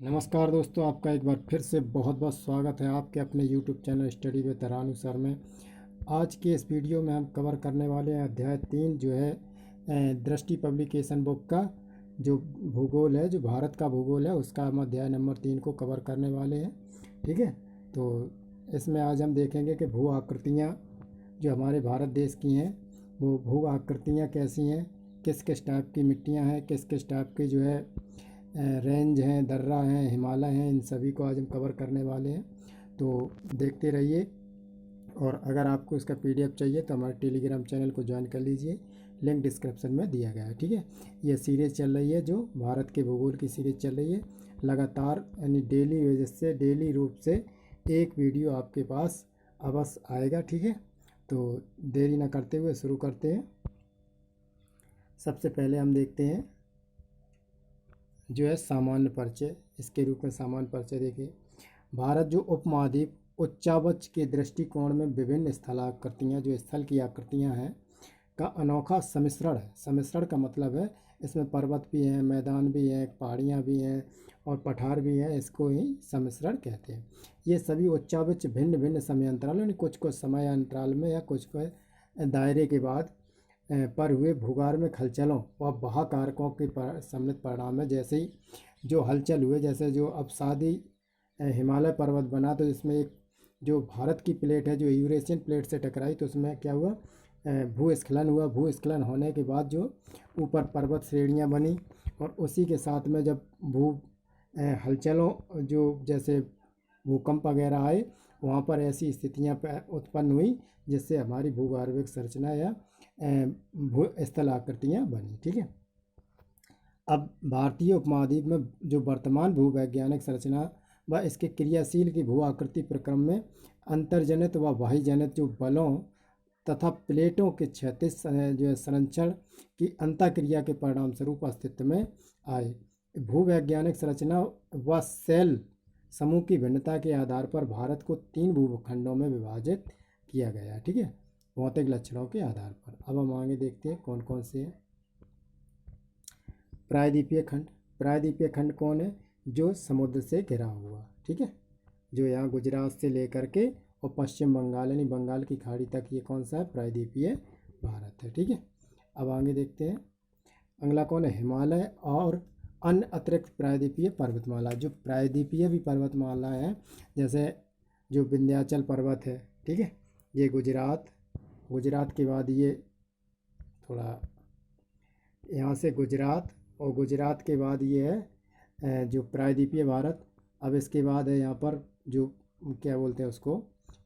नमस्कार दोस्तों, आपका एक बार फिर से बहुत बहुत स्वागत है आपके अपने YouTube channel study with Taranu sir में। आज के इस वीडियो में हम कवर करने वाले हैं अध्याय 3 जो है दृष्टि पब्लिकेशन बुक का जो भूगोल है, जो भारत का भूगोल है, उसका हम अध्याय नंबर 3 को कवर करने वाले हैं। ठीक है, तो इसमें आज हम देखेंगे कि भू आकृतियाँ जो हमारे भारत देश की हैं, वो भू आकृतियाँ कैसी हैं, किस किस टाइप की मिट्टियाँ हैं, किस किस टाइप की जो है रेंज हैं, दर्रा हैं, हिमालय हैं, इन सभी को आज हम कवर करने वाले हैं। तो देखते रहिए, और अगर आपको इसका PDF चाहिए तो हमारे टेलीग्राम चैनल को ज्वाइन कर लीजिए, लिंक डिस्क्रिप्शन में दिया गया है। ठीक है, ये सीरीज़ चल रही है, जो भारत के भूगोल की सीरीज़ चल रही है लगातार, यानी डेली रूप से एक वीडियो आपके पास अवश्य आएगा। ठीक है, तो देरी ना करते हुए शुरू करते हैं। सबसे पहले हम देखते हैं जो है सामान्य परिचय। इसके रूप में सामान्य परिचय देखिए, भारत जो उपमहाद्वीप उच्चावच के दृष्टिकोण में विभिन्न स्थलाकृतियाँ, जो स्थल की आकृतियाँ हैं, का अनोखा सम्मिश्रण है। सम्मिश्रण का मतलब है इसमें पर्वत भी हैं, मैदान भी हैं, पहाड़ियाँ भी हैं और पठार भी हैं, इसको ही सम्मिश्रण कहते हैं। ये सभी उच्चावच भिन्न भिन्न समयांतराल, यानी कुछ कुछ समय अंतराल में या कुछ दायरे के बाद पर हुए भूगर्भ हलचलों व बहा कारकों के सम्मिलित परिणाम है। जैसे ही जो हलचल हुए, जैसे जो अब शादी हिमालय पर्वत बना, तो इसमें एक जो भारत की प्लेट है जो यूरेशियन प्लेट से टकराई, तो उसमें क्या हुआ, भूस्खलन हुआ। भूस्खलन होने के बाद जो ऊपर पर्वत श्रेणियाँ बनी, और उसी के साथ में जब हलचलों जो जैसे भूकंप वगैरह आए, वहाँ पर ऐसी स्थितियाँ उत्पन्न हुई जिससे हमारी भूगर्भिक संरचना या भू स्थल आकृतियाँ बनी। ठीक है, अब भारतीय उपमहाद्वीप में जो वर्तमान भूवैज्ञानिक संरचना व इसके क्रियाशील की भू आकृति प्रक्रम में अंतर्जनित व बाह्यजनित जो बलों तथा प्लेटों के क्षैतिज जो है संरक्षण की अंतःक्रिया के परिणाम स्वरूप अस्तित्व में आए। भूवैज्ञानिक संरचना व सेल समूह की भिन्नता के आधार पर भारत को 3 भूखंडों में विभाजित किया गया है। ठीक है, भौतिक लक्षणों के आधार पर। अब हम आगे देखते हैं कौन कौन से हैं। प्रायद्वीपीय खंड। प्रायद्वीपीय खंड कौन है? जो समुद्र से घिरा हुआ। ठीक है, जो यहाँ गुजरात से लेकर के और पश्चिम बंगाल यानी बंगाल की खाड़ी तक, ये कौन सा है? प्रायद्वीपीय भारत है। ठीक है, अब आगे देखते हैं। अगला कौन है? हिमालय और अन्य अतिरिक्त प्रायद्वीपीय पर्वतमाला। जो प्रायद्वीपीय भी पर्वतमाला है, जैसे जो विंध्याचल पर्वत है। ठीक है, ये गुजरात के बाद ये थोड़ा यहाँ से गुजरात, और गुजरात के बाद ये है जो प्रायद्वीपीय भारत। अब इसके बाद है यहाँ पर जो क्या बोलते हैं उसको,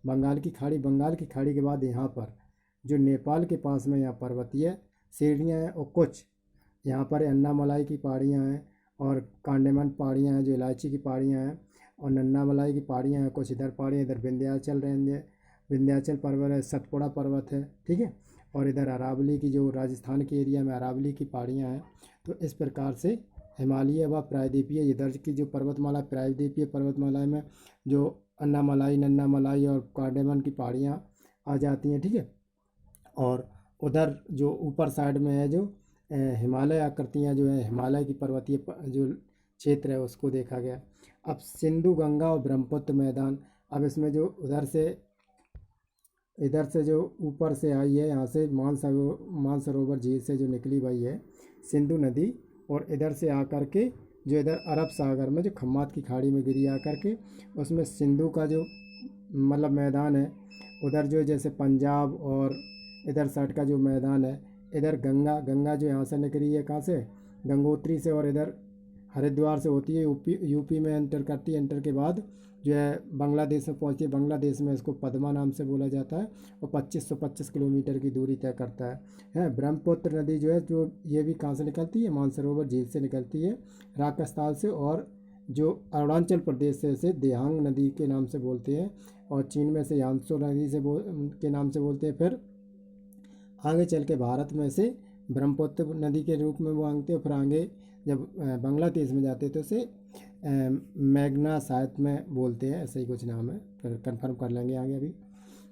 बंगाल की खाड़ी। बंगाल की खाड़ी के बाद यहाँ पर जो नेपाल के पास में यहाँ पर्वतीय श्रेणियाँ हैं, और कुछ यहाँ पर अन्नामलाई की पहाड़ियाँ हैं, और कांडेमान पहाड़ियाँ हैं, जो इलायची की पहाड़ियाँ हैं, और नन्नामलाई की पहाड़ियाँ हैं। कुछ इधर पहाड़ियाँ, इधर विंध्याचल रेंज है, विंध्याचल पर्वत है, सतपुड़ा पर्वत है। ठीक है, और इधर अरावली की, जो राजस्थान के एरिया में अरावली की पहाड़ियाँ हैं। तो इस प्रकार से हिमालय व प्रायद्वीपीय इधर की जो पर्वतमाला, प्रायद्वीपीय पर्वतमाला में जो अन्नामलाई, नन्नामलाई और कांडेमान की पहाड़ियाँ आ जाती हैं। ठीक है, और उधर जो ऊपर साइड में है जो हिमालय आकृतियाँ जो है, हिमालय की पर्वतीय जो क्षेत्र है, उसको देखा गया। अब सिंधु, गंगा और ब्रह्मपुत्र मैदान। अब इसमें जो इधर से जो ऊपर से आई है, यहाँ से मानसरोवर झील से जो निकली हुई है सिंधु नदी, और इधर से आकर के जो इधर अरब सागर में जो खम्मात की खाड़ी में गिरी आकर के, उसमें सिंधु का जो मतलब मैदान है, उधर जो जैसे पंजाब और इधर साइड का जो मैदान है, इधर गंगा जो यहाँ से निकली है, कहाँ से? गंगोत्री से, और इधर हरिद्वार से होती है, यूपी में एंटर करती है। एंटर के बाद जो है बांग्लादेश में पहुँचती है। बांग्लादेश में इसको पद्मा नाम से बोला जाता है, और 2525 किलोमीटर की दूरी तय करता है। ब्रह्मपुत्र नदी जो है, जो ये भी कहाँ से निकलती है? मानसरोवर झील से निकलती है, राजस्थान से, और जो अरुणाचल प्रदेश से इसे देहांग नदी के नाम से बोलते हैं, और चीन में से यांत्सो नदी से के नाम से बोलते हैं। फिर आगे चल के भारत में से ब्रह्मपुत्र नदी के रूप में वो मांगते हैं। फिर आगे जब बांग्लादेश में जाते तो उसे मैग्ना शायद में बोलते हैं, ऐसा ही कुछ नाम है, फिर कंफर्म कर लेंगे आगे अभी।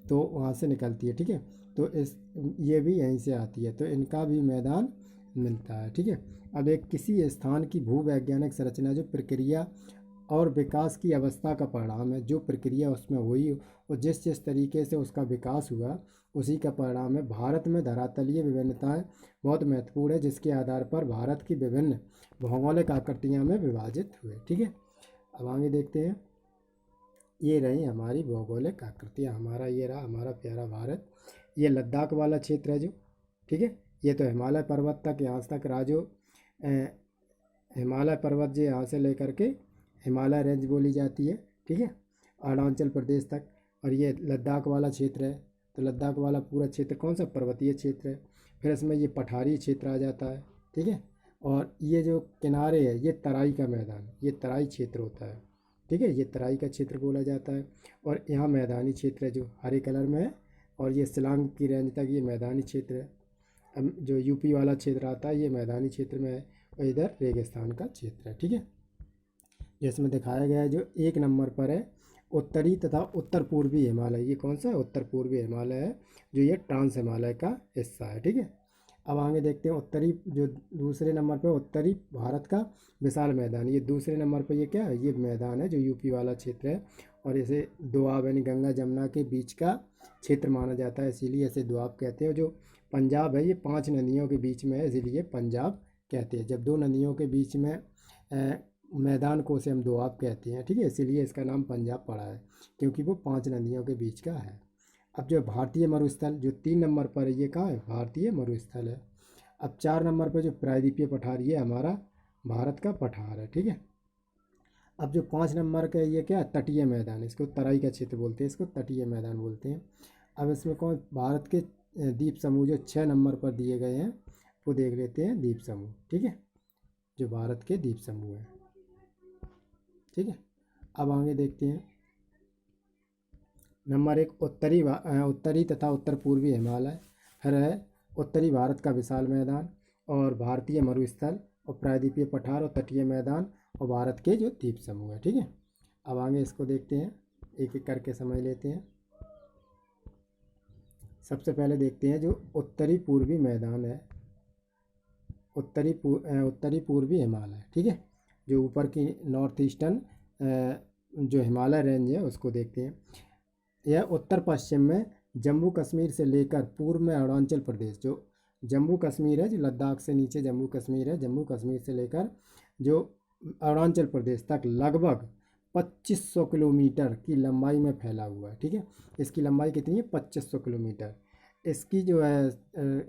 तो वहाँ से निकलती है। ठीक है, तो ये भी यहीं से आती है, तो इनका भी मैदान मिलता है। ठीक है, अब एक किसी स्थान की भूवैज्ञानिक संरचना जो प्रक्रिया और विकास की अवस्था का परिणाम है। जो प्रक्रिया उसमें हुई और जिस जिस तरीके से उसका विकास हुआ उसी का परिणाम है। भारत में धरातलीय विभिन्नताएं बहुत महत्वपूर्ण है, जिसके आधार पर भारत की विभिन्न भौगोलिक आकृतियां में विभाजित हुए। ठीक है, अब आगे देखते हैं। ये रही हमारी भौगोलिक आकृतियाँ। हमारा ये रहा हमारा प्यारा भारत। ये लद्दाख वाला क्षेत्र है जो, ठीक है, ये तो हिमालय पर्वत तक यहाँ तक राजो हिमालय पर्वत जो यहाँ से लेकर के हिमालय रेंज बोली जाती है, ठीक है, अरुणाचल प्रदेश तक। और ये लद्दाख वाला क्षेत्र है। तो लद्दाख वाला पूरा क्षेत्र कौन सा पर्वतीय क्षेत्र है। फिर इसमें ये पठारी क्षेत्र आ जाता है, ठीक है। और ये जो किनारे है ये तराई का मैदान, ये तराई क्षेत्र होता है, ठीक है, ये तराई का क्षेत्र बोला जाता है। और यहाँ मैदानी क्षेत्र है जो हरे कलर में है, और ये शिलांग की रेंज तक ये मैदानी क्षेत्र है। अब जो यूपी वाला क्षेत्र आता है ये मैदानी क्षेत्र में है, और इधर रेगिस्तान का क्षेत्र है, ठीक है। जिसमें दिखाया गया है जो 1 नंबर पर है उत्तरी तथा उत्तर पूर्वी हिमालय। ये कौन सा है, उत्तर पूर्वी हिमालय है, जो ये ट्रांस हिमालय का हिस्सा है, ठीक है। अब आगे देखते हैं उत्तरी, जो दूसरे नंबर पर उत्तरी भारत का विशाल मैदान। ये दूसरे नंबर पर ये क्या है, ये मैदान है जो यूपी वाला क्षेत्र है, और इसे दोआब यानी गंगा जमुना के बीच का क्षेत्र माना जाता है, इसीलिए इसे दोआब कहते हैं। जो पंजाब है ये 5 नदियों के बीच में है, इसीलिए पंजाब कहते हैं। जब 2 नदियों के बीच में मैदान को उसे हम दोआब कहते हैं, ठीक है, इसीलिए इसका नाम पंजाब पड़ा है, क्योंकि वो 5 नदियों के बीच का है। अब जो भारतीय मरुस्थल जो 3 नंबर पर है, ये कहाँ है, भारतीय मरुस्थल है। अब 4 नंबर पर जो प्रायद्वीपीय पठार, ये हमारा भारत का पठार है, ठीक है। अब जो 5 नंबर का ये क्या है, तटीय मैदान, इसको तराई का क्षेत्र बोलते हैं, इसको तटीय मैदान बोलते हैं। अब इसमें कौन, भारत के द्वीप समूह जो 6 नंबर पर दिए गए हैं वो देख लेते हैं। द्वीप समूह, ठीक है, जो भारत के द्वीप समूह है, ठीक है। अब आगे देखते हैं। नंबर 1 उत्तरी तथा उत्तर पूर्वी हिमालय। फिर है उत्तरी भारत का विशाल मैदान, और भारतीय मरुस्थल, और प्रायद्वीपीय पठार, और तटीय मैदान, और भारत के जो द्वीप समूह है, ठीक है। अब आगे इसको देखते हैं, एक एक करके समझ लेते हैं। सबसे पहले देखते हैं जो उत्तरी पूर्वी मैदान है, उत्तरी पूर्वी हिमालय, ठीक है, जो ऊपर की नॉर्थ ईस्टर्न जो हिमालय रेंज है उसको देखते हैं। यह उत्तर पश्चिम में जम्मू कश्मीर से लेकर पूर्व में अरुणाचल प्रदेश, जो जम्मू कश्मीर है, जो लद्दाख से नीचे जम्मू कश्मीर है, जम्मू कश्मीर से लेकर जो अरुणाचल प्रदेश तक लगभग 2500 किलोमीटर की लंबाई में फैला हुआ है, ठीक है। इसकी लंबाई कितनी है, 2500 किलोमीटर। इसकी जो है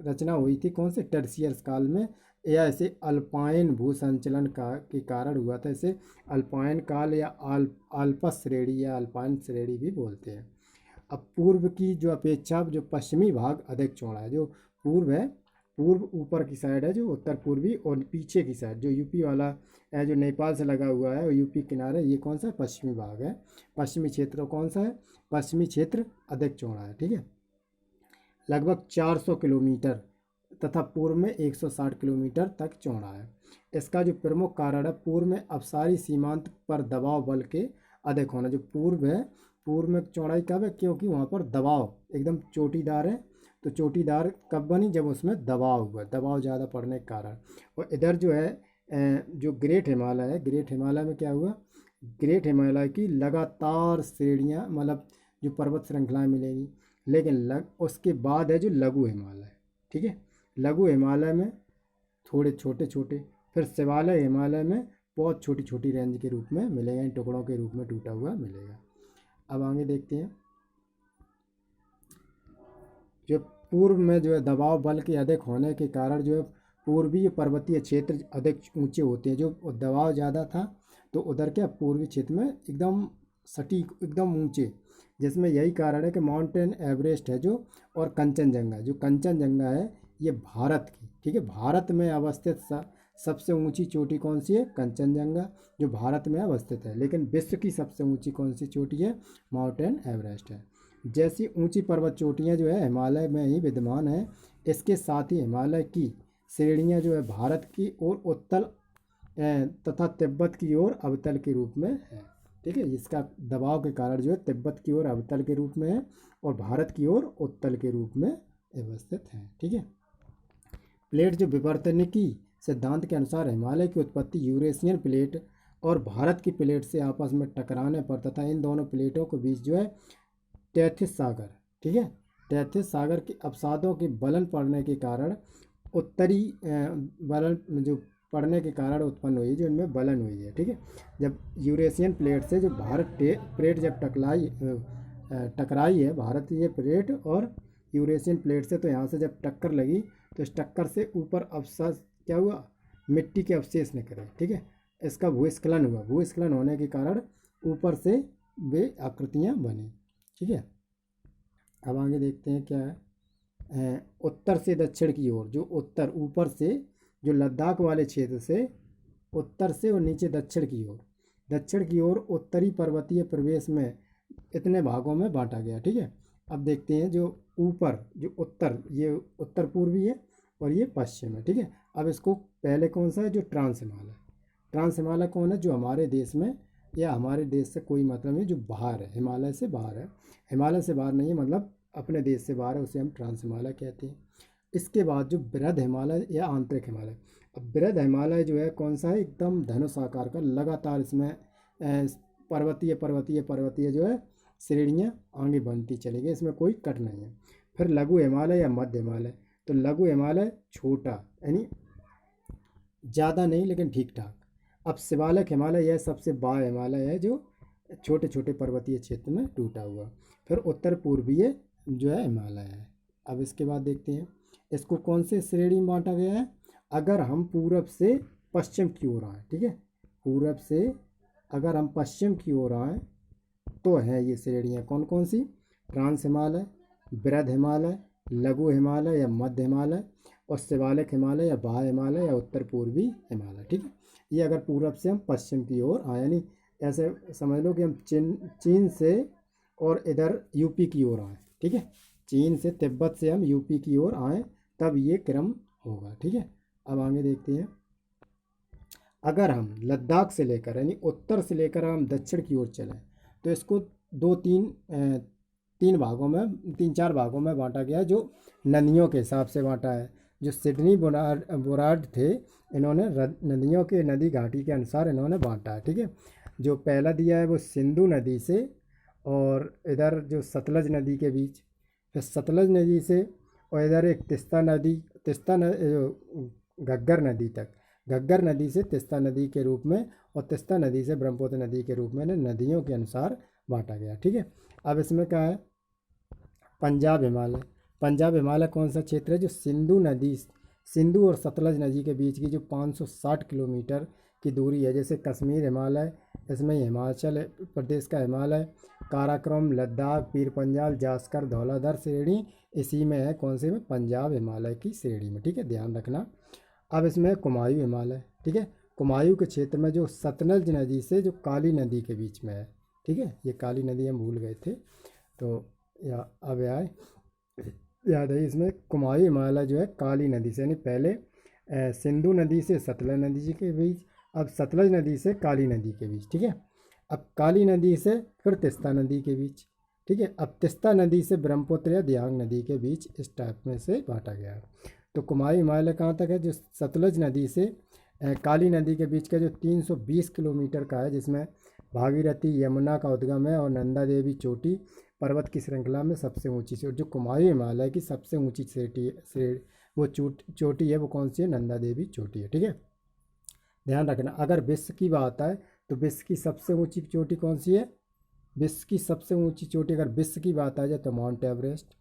रचना हुई थी कौन से, टर्सियस काल में, या इसे अल्पाइन भूसंचलन के कारण हुआ था। इसे अल्पाइन काल या आल्पस श्रेणी या अल्पाइन श्रेणी भी बोलते हैं। अब पूर्व की जो अपेक्षा जो पश्चिमी भाग अधिक चौड़ा है, जो पूर्व है, पूर्व ऊपर की साइड है जो उत्तर पूर्वी, और पीछे की साइड जो यूपी वाला है जो नेपाल से लगा हुआ है और यूपी किनारे, ये कौन सा है, पश्चिमी भाग है। पश्चिमी क्षेत्र कौन सा है, पश्चिमी क्षेत्र अधिक चौड़ा है, ठीक है, लगभग 400 किलोमीटर तथा पूर्व में 160 किलोमीटर तक चौड़ा है। इसका जो प्रमुख कारण है पूर्व में अपसारी सीमांत पर दबाव बल के अधिक होना। जो पूर्व है, पूर्व में चौड़ाई कब है, क्योंकि वहाँ पर दबाव एकदम चोटीदार है, तो चोटीदार कब बनी, जब उसमें दबाव हुआ, दबाव ज़्यादा पड़ने के कारण। और इधर जो है जो ग्रेट हिमालय है, ग्रेट हिमालय में क्या हुआ, ग्रेट हिमालय की लगातार श्रेणियाँ, मतलब जो पर्वत श्रृंखलाएँ मिलेंगी, लेकिन उसके बाद है जो लघु हिमालय, ठीक है, लघु हिमालय में थोड़े छोटे छोटे, फिर शिवालय हिमालय में बहुत छोटी छोटी रेंज के रूप में मिलेगा, इन टुकड़ों के रूप में टूटा हुआ मिलेगा। अब आगे देखते हैं। जो पूर्व में जो है दबाव बल के अधिक होने के कारण जो है पूर्वीय पर्वतीय क्षेत्र अधिक ऊंचे होते हैं। जो दबाव ज़्यादा था तो उधर क्या पूर्वी क्षेत्र में एकदम सटीक एकदम ऊंचे, जिसमें यही कारण है कि माउंटेन एवरेस्ट है जो, और कंचनजंगा, जो कंचनजंगा है ये भारत की, ठीक है, भारत में अवस्थित सबसे ऊंची चोटी कौन सी है, कंचनजंगा, जो भारत में अवस्थित है। लेकिन विश्व की सबसे ऊंची कौन सी चोटी है, माउंटेन एवरेस्ट है। जैसी ऊंची पर्वत चोटियाँ जो है हिमालय में ही विद्यमान है, इसके साथ ही हिमालय की श्रेणियाँ जो है भारत की ओर उत्तल तथा तिब्बत की ओर अवतल के रूप में है, ठीक है। इसका दबाव के कारण जो है तिब्बत की ओर अवतल के रूप में है, और भारत की ओर उत्तल के रूप में अवस्थित है, ठीक है। प्लेट जो विवर्तनिकी सिद्धांत के अनुसार हिमालय की उत्पत्ति यूरेशियन प्लेट और भारत की प्लेट से आपस में टकराने पर तथा इन दोनों प्लेटों के बीच जो है तैथिस सागर, ठीक है, तैथिस सागर के अवसादों के बलन पड़ने के कारण उत्तरी बलन जो पड़ने के कारण उत्पन्न हुई, जो इनमें बलन हुई है, ठीक है। जब यूरेशियन प्लेट से जो भारत प्लेट जब टकराई है भारतीय प्लेट और यूरेशियन प्लेट से, तो यहाँ से जब टक्कर लगी तो इस टक्कर से ऊपर अवशेष क्या हुआ, मिट्टी के अवशेष निकले, ठीक है। इसका भूस्खलन हुआ, भूस्खलन होने के कारण ऊपर से वे आकृतियाँ बनी, ठीक है। अब आगे देखते हैं क्या है। उत्तर से दक्षिण की ओर, जो उत्तर ऊपर से जो लद्दाख वाले क्षेत्र से उत्तर से और नीचे दक्षिण की ओर उत्तरी पर्वतीय प्रदेश में इतने भागों में बांटा गया, ठीक है। अब देखते हैं जो ऊपर जो उत्तर, ये उत्तर पूर्वी है और ये पश्चिम है, ठीक है। अब इसको पहले कौन सा है, जो ट्रांस हिमालय, ट्रांस हिमालय कौन है, जो हमारे देश में या हमारे देश से कोई मतलब नहीं, जो बाहर है, हिमालय से बाहर है, हिमालय से बाहर नहीं है, मतलब अपने देश से बाहर है, उसे हम ट्रांस हिमालय कहते हैं। इसके बाद जो बृहद हिमालय या आंतरिक हिमालय, अब बृहद हिमालय जो है कौन सा है, एकदम धनुष आकार का, लगातार इसमें पर्वतीय जो है श्रेणियाँ आगे बनती चली गई, इसमें कोई कट नहीं है। फिर लघु हिमालय या मध्य हिमालय, तो लघु हिमालय छोटा, यानी ज़्यादा नहीं लेकिन ठीक ठाक। अब शिवालिक हिमालय, यह सबसे बड़ा हिमालय है जो छोटे छोटे पर्वतीय क्षेत्र में टूटा हुआ। फिर उत्तर पूर्वीय जो है हिमालय है। अब इसके बाद देखते हैं इसको कौन से श्रेणी में बांटा गया है। अगर हम पूरब से पश्चिम की ओर आएँ, ठीक है, पूरब से अगर हम पश्चिम की ओर आएँ तो हैं ये श्रेणियाँ कौन कौन सी, ट्रांस हिमालय, बृहद हिमालय, लघु हिमालय या मध्य हिमालय, और शिवालिक हिमालय या बाह्य हिमालय या उत्तर पूर्वी हिमालय, ठीक है। ये अगर पूरब से हम पश्चिम की ओर आए, यानी ऐसे समझ लो कि हम चीन से और इधर यूपी की ओर आए, ठीक है, चीन से तिब्बत से हम यूपी की ओर आए तब ये क्रम होगा, ठीक है। अब आगे देखते हैं, अगर हम लद्दाख से लेकर यानी उत्तर से लेकर हम दक्षिण की ओर चलें तो इसको तीन चार भागों में बांटा गया है, जो नदियों के हिसाब से बांटा है। जो सिडनी बोरार्ड थे, इन्होंने नदियों के नदी घाटी के अनुसार इन्होंने बांटा है, ठीक है। जो पहला दिया है वो सिंधु नदी से और इधर जो सतलज नदी के बीच, फिर सतलज नदी से और इधर एक घग्गर नदी तक, घग्गर नदी से तिस्ता नदी के रूप में और तिस्ता नदी से ब्रह्मपुत्र नदी के रूप में नदियों के अनुसार बांटा गया, ठीक है। अब इसमें क्या है, पंजाब हिमालय, पंजाब हिमालय कौन सा क्षेत्र है, जो सिंधु और सतलज नदी के बीच की जो 560 किलोमीटर की दूरी है। जैसे कश्मीर हिमालय, इसमें हिमाचल प्रदेश का हिमालय, काराकोरम, लद्दाख, पीर पंजाल, जास्कर, धौलाधर श्रेणी इसी में है, कौन से में, पंजाब हिमालय की श्रेणी में, ठीक है, ध्यान रखना। अब इसमें कुमायूं हिमालय, ठीक है, कुमायूं के क्षेत्र में जो सतलज नदी से जो काली नदी के बीच में है, ठीक है, ये काली नदी हम भूल गए थे तो अब याद है, इसमें कुमायूं हिमालय जो है काली नदी से, यानी पहले सिंधु नदी से सतलज नदी के बीच, अब सतलज नदी से काली नदी के बीच, ठीक है। अब काली नदी से फिर तिस्ता नदी के बीच, ठीक है। अब तिस्ता नदी से ब्रह्मपुत्र या दियांग नदी के बीच, इस टाइप में से बांटा गया है। तो कुमायूं हिमालय कहाँ तक है, जो सतलज नदी से काली नदी के बीच का जो 320 किलोमीटर का है, जिसमें भागीरथी, यमुना का उद्गम है और नंदा देवी चोटी पर्वत की श्रृंखला में सबसे ऊंची चोटी, जो कुमायूं हिमालय की सबसे ऊंची चोटी है वो कौन सी है, नंदा देवी चोटी है, ठीक है। ध्यान रखना, अगर विश्व की बात है तो विश्व की सबसे ऊंची चोटी कौन सी है, विश्व की सबसे ऊंची चोटी अगर विश्व की बात आ जाए तो माउंट एवरेस्ट,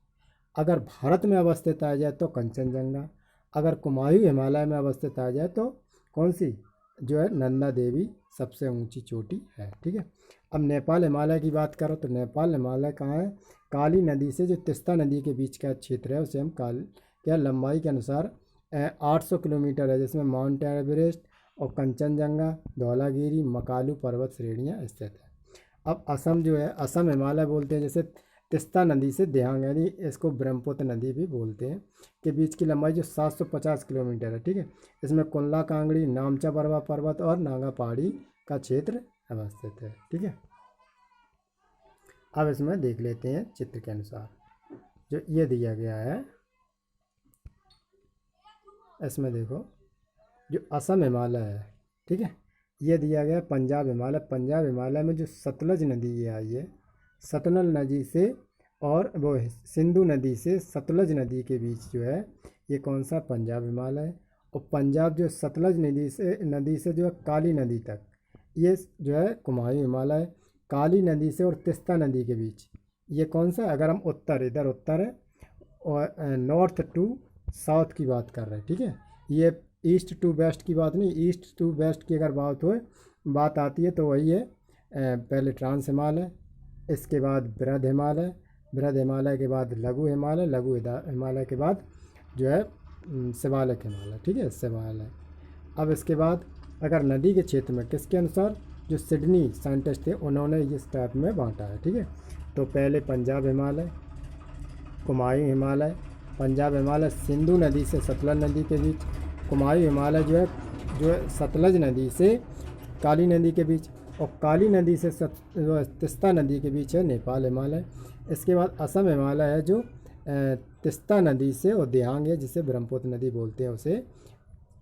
अगर भारत में अवस्थित आ जाए तो कंचनजंगा, अगर कुमायूं हिमालय में अवस्थित आ जाए तो कौन सी, जो है नंदा देवी सबसे ऊंची चोटी है, ठीक है। अब नेपाल हिमालय की बात करो तो नेपाल हिमालय कहाँ है, काली नदी से जो तिस्ता नदी के बीच का क्षेत्र है उसे हम क्या लंबाई के अनुसार 800 किलोमीटर है, जिसमें माउंट एवरेस्ट और कंचनजंगा, धौलागिरी, मकालू पर्वत श्रेणियाँ स्थित है। अब असम जो है, असम हिमालय बोलते हैं, जैसे तिस्ता नदी से दियांग यानी इसको ब्रह्मपुत्र नदी भी बोलते हैं के बीच की लंबाई जो 750 किलोमीटर है, ठीक है। इसमें कुल्ला कांगड़ी, नामचा बरवा पर्वत और नागा पहाड़ी का क्षेत्र अवस्थित है, ठीक है। अब इसमें देख लेते हैं चित्र के अनुसार जो ये दिया गया है, इसमें देखो जो असम हिमालय है, ठीक है, ये दिया गया पंजाब हिमालय। पंजाब हिमालय में जो सतलज नदी ये आई है, सतलज नदी से और वो सिंधु नदी से सतलज नदी के बीच जो है ये कौन सा पंजाब हिमालय है। और पंजाब जो सतलज नदी से जो है काली नदी तक ये जो है कुमायूं हिमालय है। काली नदी से और तिस्ता नदी के बीच ये कौन सा, अगर हम उत्तर, इधर उत्तर है और नॉर्थ टू साउथ की बात कर रहे हैं, ठीक है। ये ईस्ट टू वेस्ट की बात नहीं, ईस्ट टू वेस्ट की अगर बात आती है तो वही है पहले ट्रांस हिमालय, इसके बाद बृहद हिमालय, बृहद हिमालय के बाद लघु हिमालय, लघु हिमालय के बाद जो है शिवालिक हिमालय, ठीक है, शिवालय। अब इसके बाद अगर नदी के क्षेत्र में किसके अनुसार, जो सिडनी साइंटिस्ट थे उन्होंने इस टाइप में बांटा है, ठीक है। तो पहले पंजाब हिमालय, कुमायूं हिमालय, पंजाब हिमालय सिंधु नदी से सतलज नदी के बीच, कुमायूं हिमालय जो है सतलज नदी से काली नदी के बीच, और काली नदी से तिस्ता नदी के बीच है नेपाल हिमालय। इसके बाद असम हिमालय है जो तिस्ता नदी से, और दिहांग है जिसे ब्रह्मपुत्र नदी बोलते हैं, उसे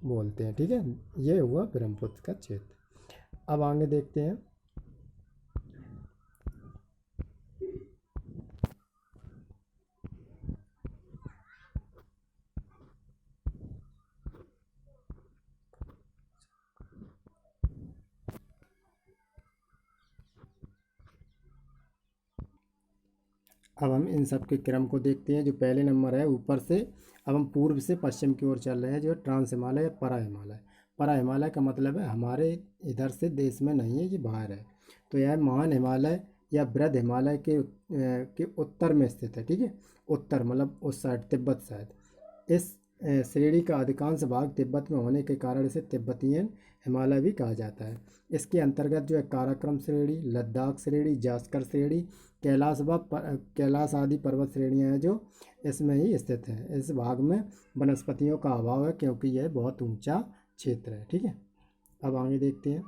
बोलते हैं, ठीक है। ये हुआ ब्रह्मपुत्र का क्षेत्र। अब आगे देखते हैं। अब हम इन सब के क्रम को देखते हैं। जो पहले नंबर है ऊपर से, अब हम पूर्व से पश्चिम की ओर चल रहे हैं, जो है ट्रांस हिमालय या परा हिमालय। परा हिमालय का मतलब है हमारे इधर से देश में नहीं है, ये बाहर है। तो यह महान हिमालय या बृहद हिमालय के उत्तर में स्थित है, ठीक है। उत्तर मतलब उस साइड, तिब्बत साइड। इस श्रेणी का अधिकांश भाग तिब्बत में होने के कारण इसे तिब्बतियन हिमालय भी कहा जाता है। इसके अंतर्गत जो है काराकोरम श्रेणी, लद्दाख श्रेणी, जास्कर श्रेणी, कैलाश आदि पर्वत श्रेणियाँ हैं जो इसमें ही स्थित हैं। इस भाग में वनस्पतियों का अभाव है क्योंकि यह बहुत ऊंचा क्षेत्र है, ठीक है। अब आगे देखते हैं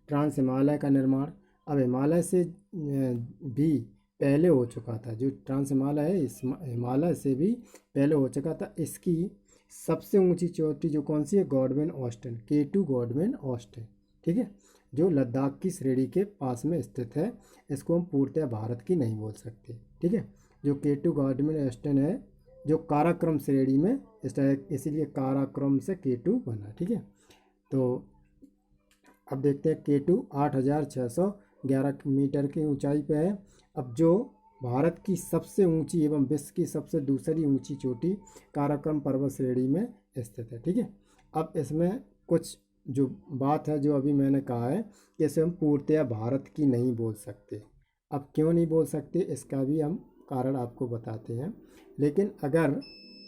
ट्रांस हिमालय का निर्माण। अब हिमालय से भी पहले हो चुका था, जो ट्रांस हिमालय है इस हिमालय से भी पहले हो चुका था। इसकी सबसे ऊंची चोटी जो कौन सी है, Godwin Austen, K2 Godwin Austen, ठीक है, जो लद्दाख की श्रेणी के पास में स्थित है। इसको हम पूर्णतः भारत की नहीं बोल सकते, ठीक है। जो K2 गॉडविन ऑस्टिन है जो काराकोरम श्रेणी में इसीलिए काराकोरम से K2 बना, ठीक है। तो अब देखते हैं K2 8,611 मीटर की ऊंचाई पे है। अब जो भारत की सबसे ऊंची एवं विश्व की सबसे दूसरी ऊंची चोटी काराकोरम पर्वत श्रेणी में स्थित है, ठीक है। अब इसमें कुछ जो बात है जो अभी मैंने कहा है कि इसे हम पूर्णतया भारत की नहीं बोल सकते। अब क्यों नहीं बोल सकते इसका भी हम कारण आपको बताते हैं। लेकिन अगर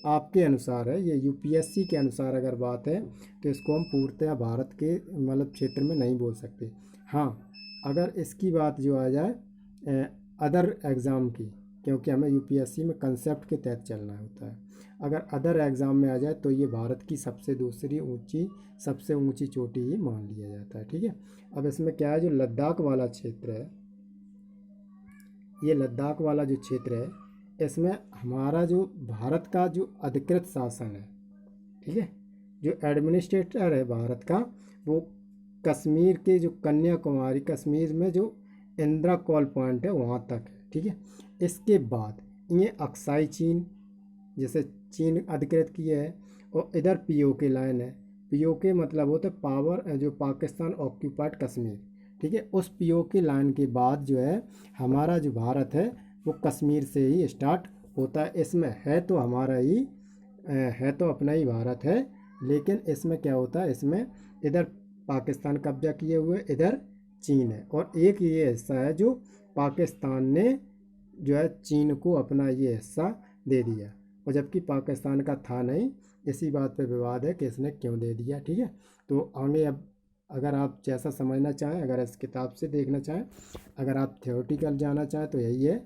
आपके अनुसार है, ये यूपीएससी के अनुसार अगर बात है तो इसको हम पूर्णतया भारत के मतलब क्षेत्र में नहीं बोल सकते। हाँ, अगर इसकी बात जो आ जाए अदर एग्ज़ाम की, क्योंकि हमें यूपीएससी में कंसेप्ट के तहत चलना होता है, अगर अदर एग्ज़ाम में आ जाए तो ये भारत की सबसे ऊंची चोटी ही मान लिया जाता है, ठीक है। अब इसमें क्या है, जो लद्दाख वाला क्षेत्र है, ये लद्दाख वाला जो क्षेत्र है, इसमें हमारा जो भारत का जो अधिकृत शासन है, ठीक है, जो एडमिनिस्ट्रेटर है भारत का, वो कश्मीर के जो कन्याकुमारी, कश्मीर में जो इंदिरा कॉल पॉइंट है वहाँ तक है, ठीक है। इसके बाद ये अक्साई चीन, जैसे चीन अधिकृत किए है, और इधर पीओके लाइन है। पीओके मतलब होता है पावर, जो पाकिस्तान ऑक्यूपाइड कश्मीर, ठीक है। उस पीओके लाइन के बाद जो है हमारा जो भारत है वो कश्मीर से ही स्टार्ट होता है। इसमें है तो हमारा ही है, तो अपना ही भारत है, लेकिन इसमें क्या होता है, इसमें इधर पाकिस्तान कब्जा किए हुए, इधर चीन है, और एक ये हिस्सा है जो पाकिस्तान ने जो है चीन को अपना ये हिस्सा दे दिया, और जबकि पाकिस्तान का था नहीं। इसी बात पे विवाद है कि इसने क्यों दे दिया, ठीक है। तो आगे अब अगर आप जैसा समझना चाहें, अगर इस किताब से देखना चाहें, अगर आप थ्योरेटिकल जाना चाहें तो यही है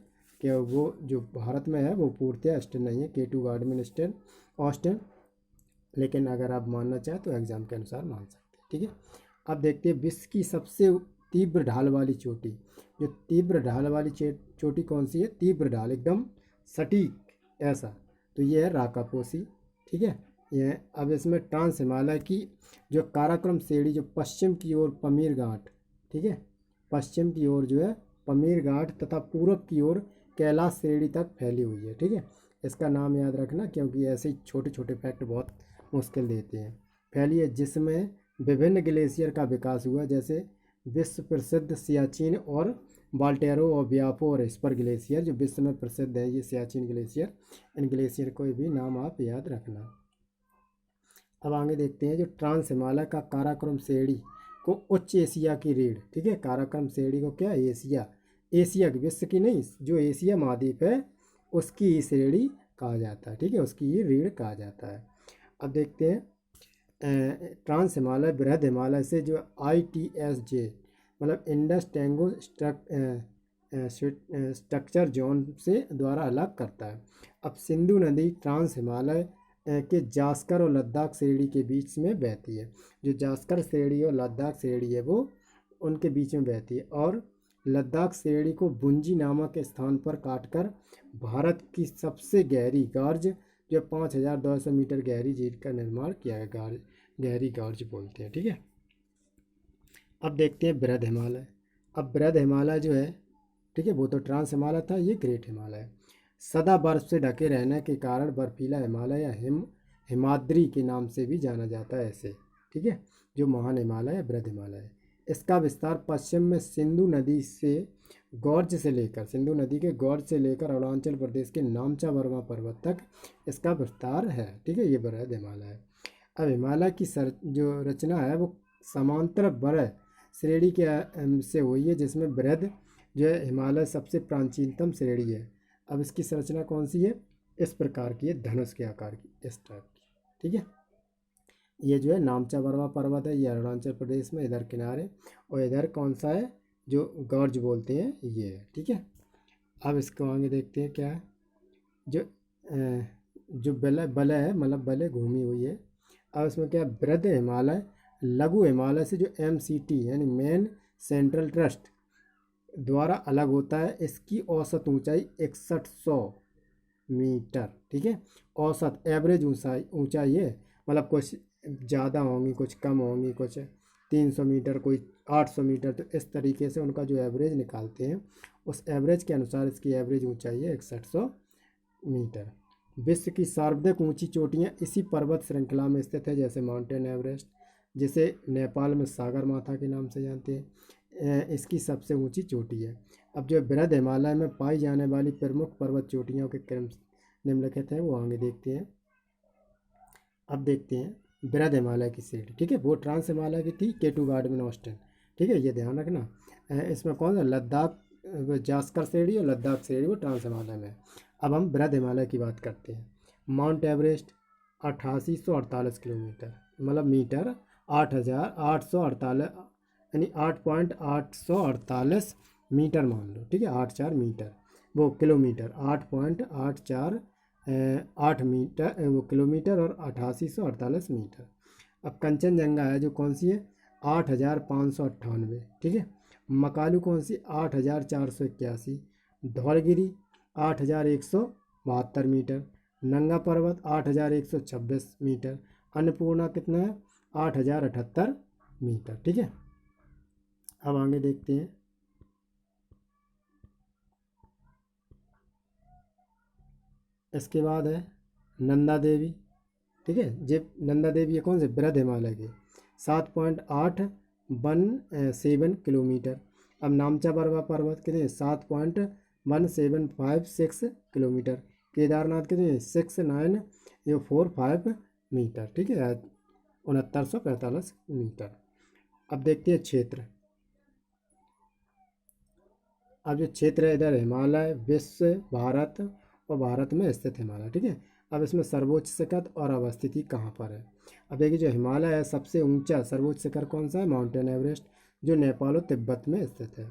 कि वो जो भारत में है वो पूर्णतः ऑस्टिन नहीं है, K2 गॉडविन ऑस्टिन, लेकिन अगर आप मानना चाहें तो एग्ज़ाम के अनुसार मान सकते हैं, ठीक है। अब देखते हैं विश्व की सबसे तीव्र ढाल वाली चोटी। जो तीव्र ढाल वाली चोटी कौन सी है, तीव्र ढाल एकदम सटीक ऐसा, तो ये है राकापोसी, ठीक है। ये अब इसमें ट्रांस हिमालय की जो काराकोरम श्रेणी जो पश्चिम की ओर पमीर घाट, ठीक है, पश्चिम की ओर जो है पमीर घाट तथा पूरब की ओर कैलाश श्रेणी तक फैली हुई है, ठीक है। इसका नाम याद रखना क्योंकि ऐसे ही छोटे छोटे फैक्ट बहुत मुश्किल देते हैं। फैली है जिसमें विभिन्न ग्लेशियर का विकास हुआ, जैसे विश्व प्रसिद्ध सियाचिन और बाल्टेरो और व्यापो और स्पर ग्लेशियर जो विश्व में प्रसिद्ध है, ये सियाचिन ग्लेशियर। इन ग्लेशियर को भी नाम आप याद रखना। अब आगे देखते हैं जो ट्रांस हिमालय का काराकोरम श्रेणी को उच्च एशिया की रीढ़, ठीक है, काराकोरम श्रेणी को क्या, एशिया, एशिया की, विश्व की नहीं, जो एशिया महाद्वीप है उसकी ही श्रेणी कहा जाता है, ठीक है, उसकी ही रीढ़ कहा जाता है। अब देखते हैं ट्रांस हिमालय बृहद हिमालय से जो ITSJ मतलब इंडस टैंगो स्ट्रक्चर जोन से द्वारा अलग करता है। अब सिंधु नदी ट्रांस हिमालय के जास्कर और लद्दाख श्रेणी के बीच में बहती है। जो जास्कर श्रेणी और लद्दाख श्रेणी है वो उनके बीच में बहती है, और लद्दाख श्रेणी को बुंजी नामक स्थान पर काटकर भारत की सबसे गहरी गार्ज जो 5200 मीटर गहरी झील का निर्माण किया है, गहरी गार्ज बोलते हैं, ठीक है। अब देखते हैं बृहद हिमालय। अब बृहद हिमालय जो है, ठीक है, वो तो ट्रांस हिमालय था, ये ग्रेट हिमालय है। सदा बर्फ से ढके रहने के कारण बर्फीला हिमालय या हिमाद्री के नाम से भी जाना जाता है ऐसे, ठीक है, जो महान हिमालय है बृहद हिमालय है। इसका विस्तार पश्चिम में सिंधु नदी से गॉर्ज से लेकर, सिंधु नदी के गॉर्ज से लेकर अरुणाचल प्रदेश के नामचा वर्मा पर्वत तक इसका विस्तार है, ठीक है, ये बृहद हिमालय है। अब हिमालय की जो रचना है वो समांतर बरह श्रेणी के से हुई है, जिसमें बृहद जो है हिमालय सबसे प्राचीनतम श्रेणी है। अब इसकी संरचना कौन सी है, इस प्रकार की है, धनुष के आकार की, इस टाइप की, ठीक है। ये जो है नामचा वर्मा पर्वत है, ये अरुणाचल प्रदेश में इधर किनारे, और इधर कौन सा है जो गॉर्ज बोलते हैं ये है, ठीक है। अब इसको आगे देखते हैं क्या है, जो बलय है, मतलब बलय घूमी हुई है। अब इसमें क्या है, बृहद हिमालय लघु हिमालय से जो MCT यानी मेन सेंट्रल ट्रस्ट द्वारा अलग होता है। इसकी औसत ऊंचाई 6100 मीटर, ठीक है, औसत एवरेज ऊंचाई है, मतलब कुछ ज़्यादा होंगी, कुछ कम होंगी, कुछ 300 मीटर, कोई 800 मीटर, तो इस तरीके से उनका जो एवरेज निकालते हैं उस एवरेज के अनुसार इसकी एवरेज ऊंचाई है 6100 मीटर। विश्व की सर्वाधिक ऊंची चोटियां इसी पर्वत श्रृंखला में स्थित है, जैसे माउंटेन एवरेस्ट, जिसे नेपाल में सागर माथा के नाम से जानते हैं, इसकी सबसे ऊंची चोटी है। अब जो बृहद हिमालय में पाई जाने वाली प्रमुख पर्वत चोटियों के क्रम निम्नलिखित हैं, वो आगे देखते हैं। अब देखते हैं बृहद हिमालय की श्रेणी, ठीक है, वो ट्रांस हिमालय की थी, K2 गार्डमन ऑस्टिन, ठीक है, ये ध्यान रखना। इसमें कौन सा, लद्दाख जास्कर श्रेणी और लद्दाख श्रेणी वो ट्रांस हिमालय में। अब हम बृहद हिमालय की बात करते हैं। माउंट एवरेस्ट 8848 किलोमीटर, मतलब मीटर, 8848 यानी 8.848 मीटर मान लो, ठीक है, 84 मीटर, वो किलोमीटर 8.84 8 मीटर वो किलोमीटर, और 8848 मीटर। अब कंचनजंगा है जो कौन सी है, 8598, ठीक है। मकालू कौन सी, 8481। धौलगिरी 8172 मीटर। नंगा पर्वत 8126 मीटर। अन्नपूर्णा कितना है, 8078 मीटर, ठीक है। अब आगे देखते हैं। इसके बाद है नंदा देवी, ठीक है, जे नंदा देवी है कौन से, बृहद हिमालय के, 7.817 किलोमीटर। अब नामचा वर्मा पर्वत कितने, 7.1756 किलोमीटर। केदारनाथ कितने, 6945 मीटर, ठीक है, 6945 मीटर। अब देखते हैं क्षेत्र। अब जो क्षेत्र है इधर हिमालय, विश्व, भारत और भारत में स्थित हिमालय, ठीक है। अब इसमें सर्वोच्च शिखर और अवस्थिति कहाँ पर है। अब देखिए जो हिमालय है सबसे ऊंचा सर्वोच्च शिखर कौन सा है, माउंटेन एवरेस्ट, जो नेपाल और तिब्बत में स्थित है।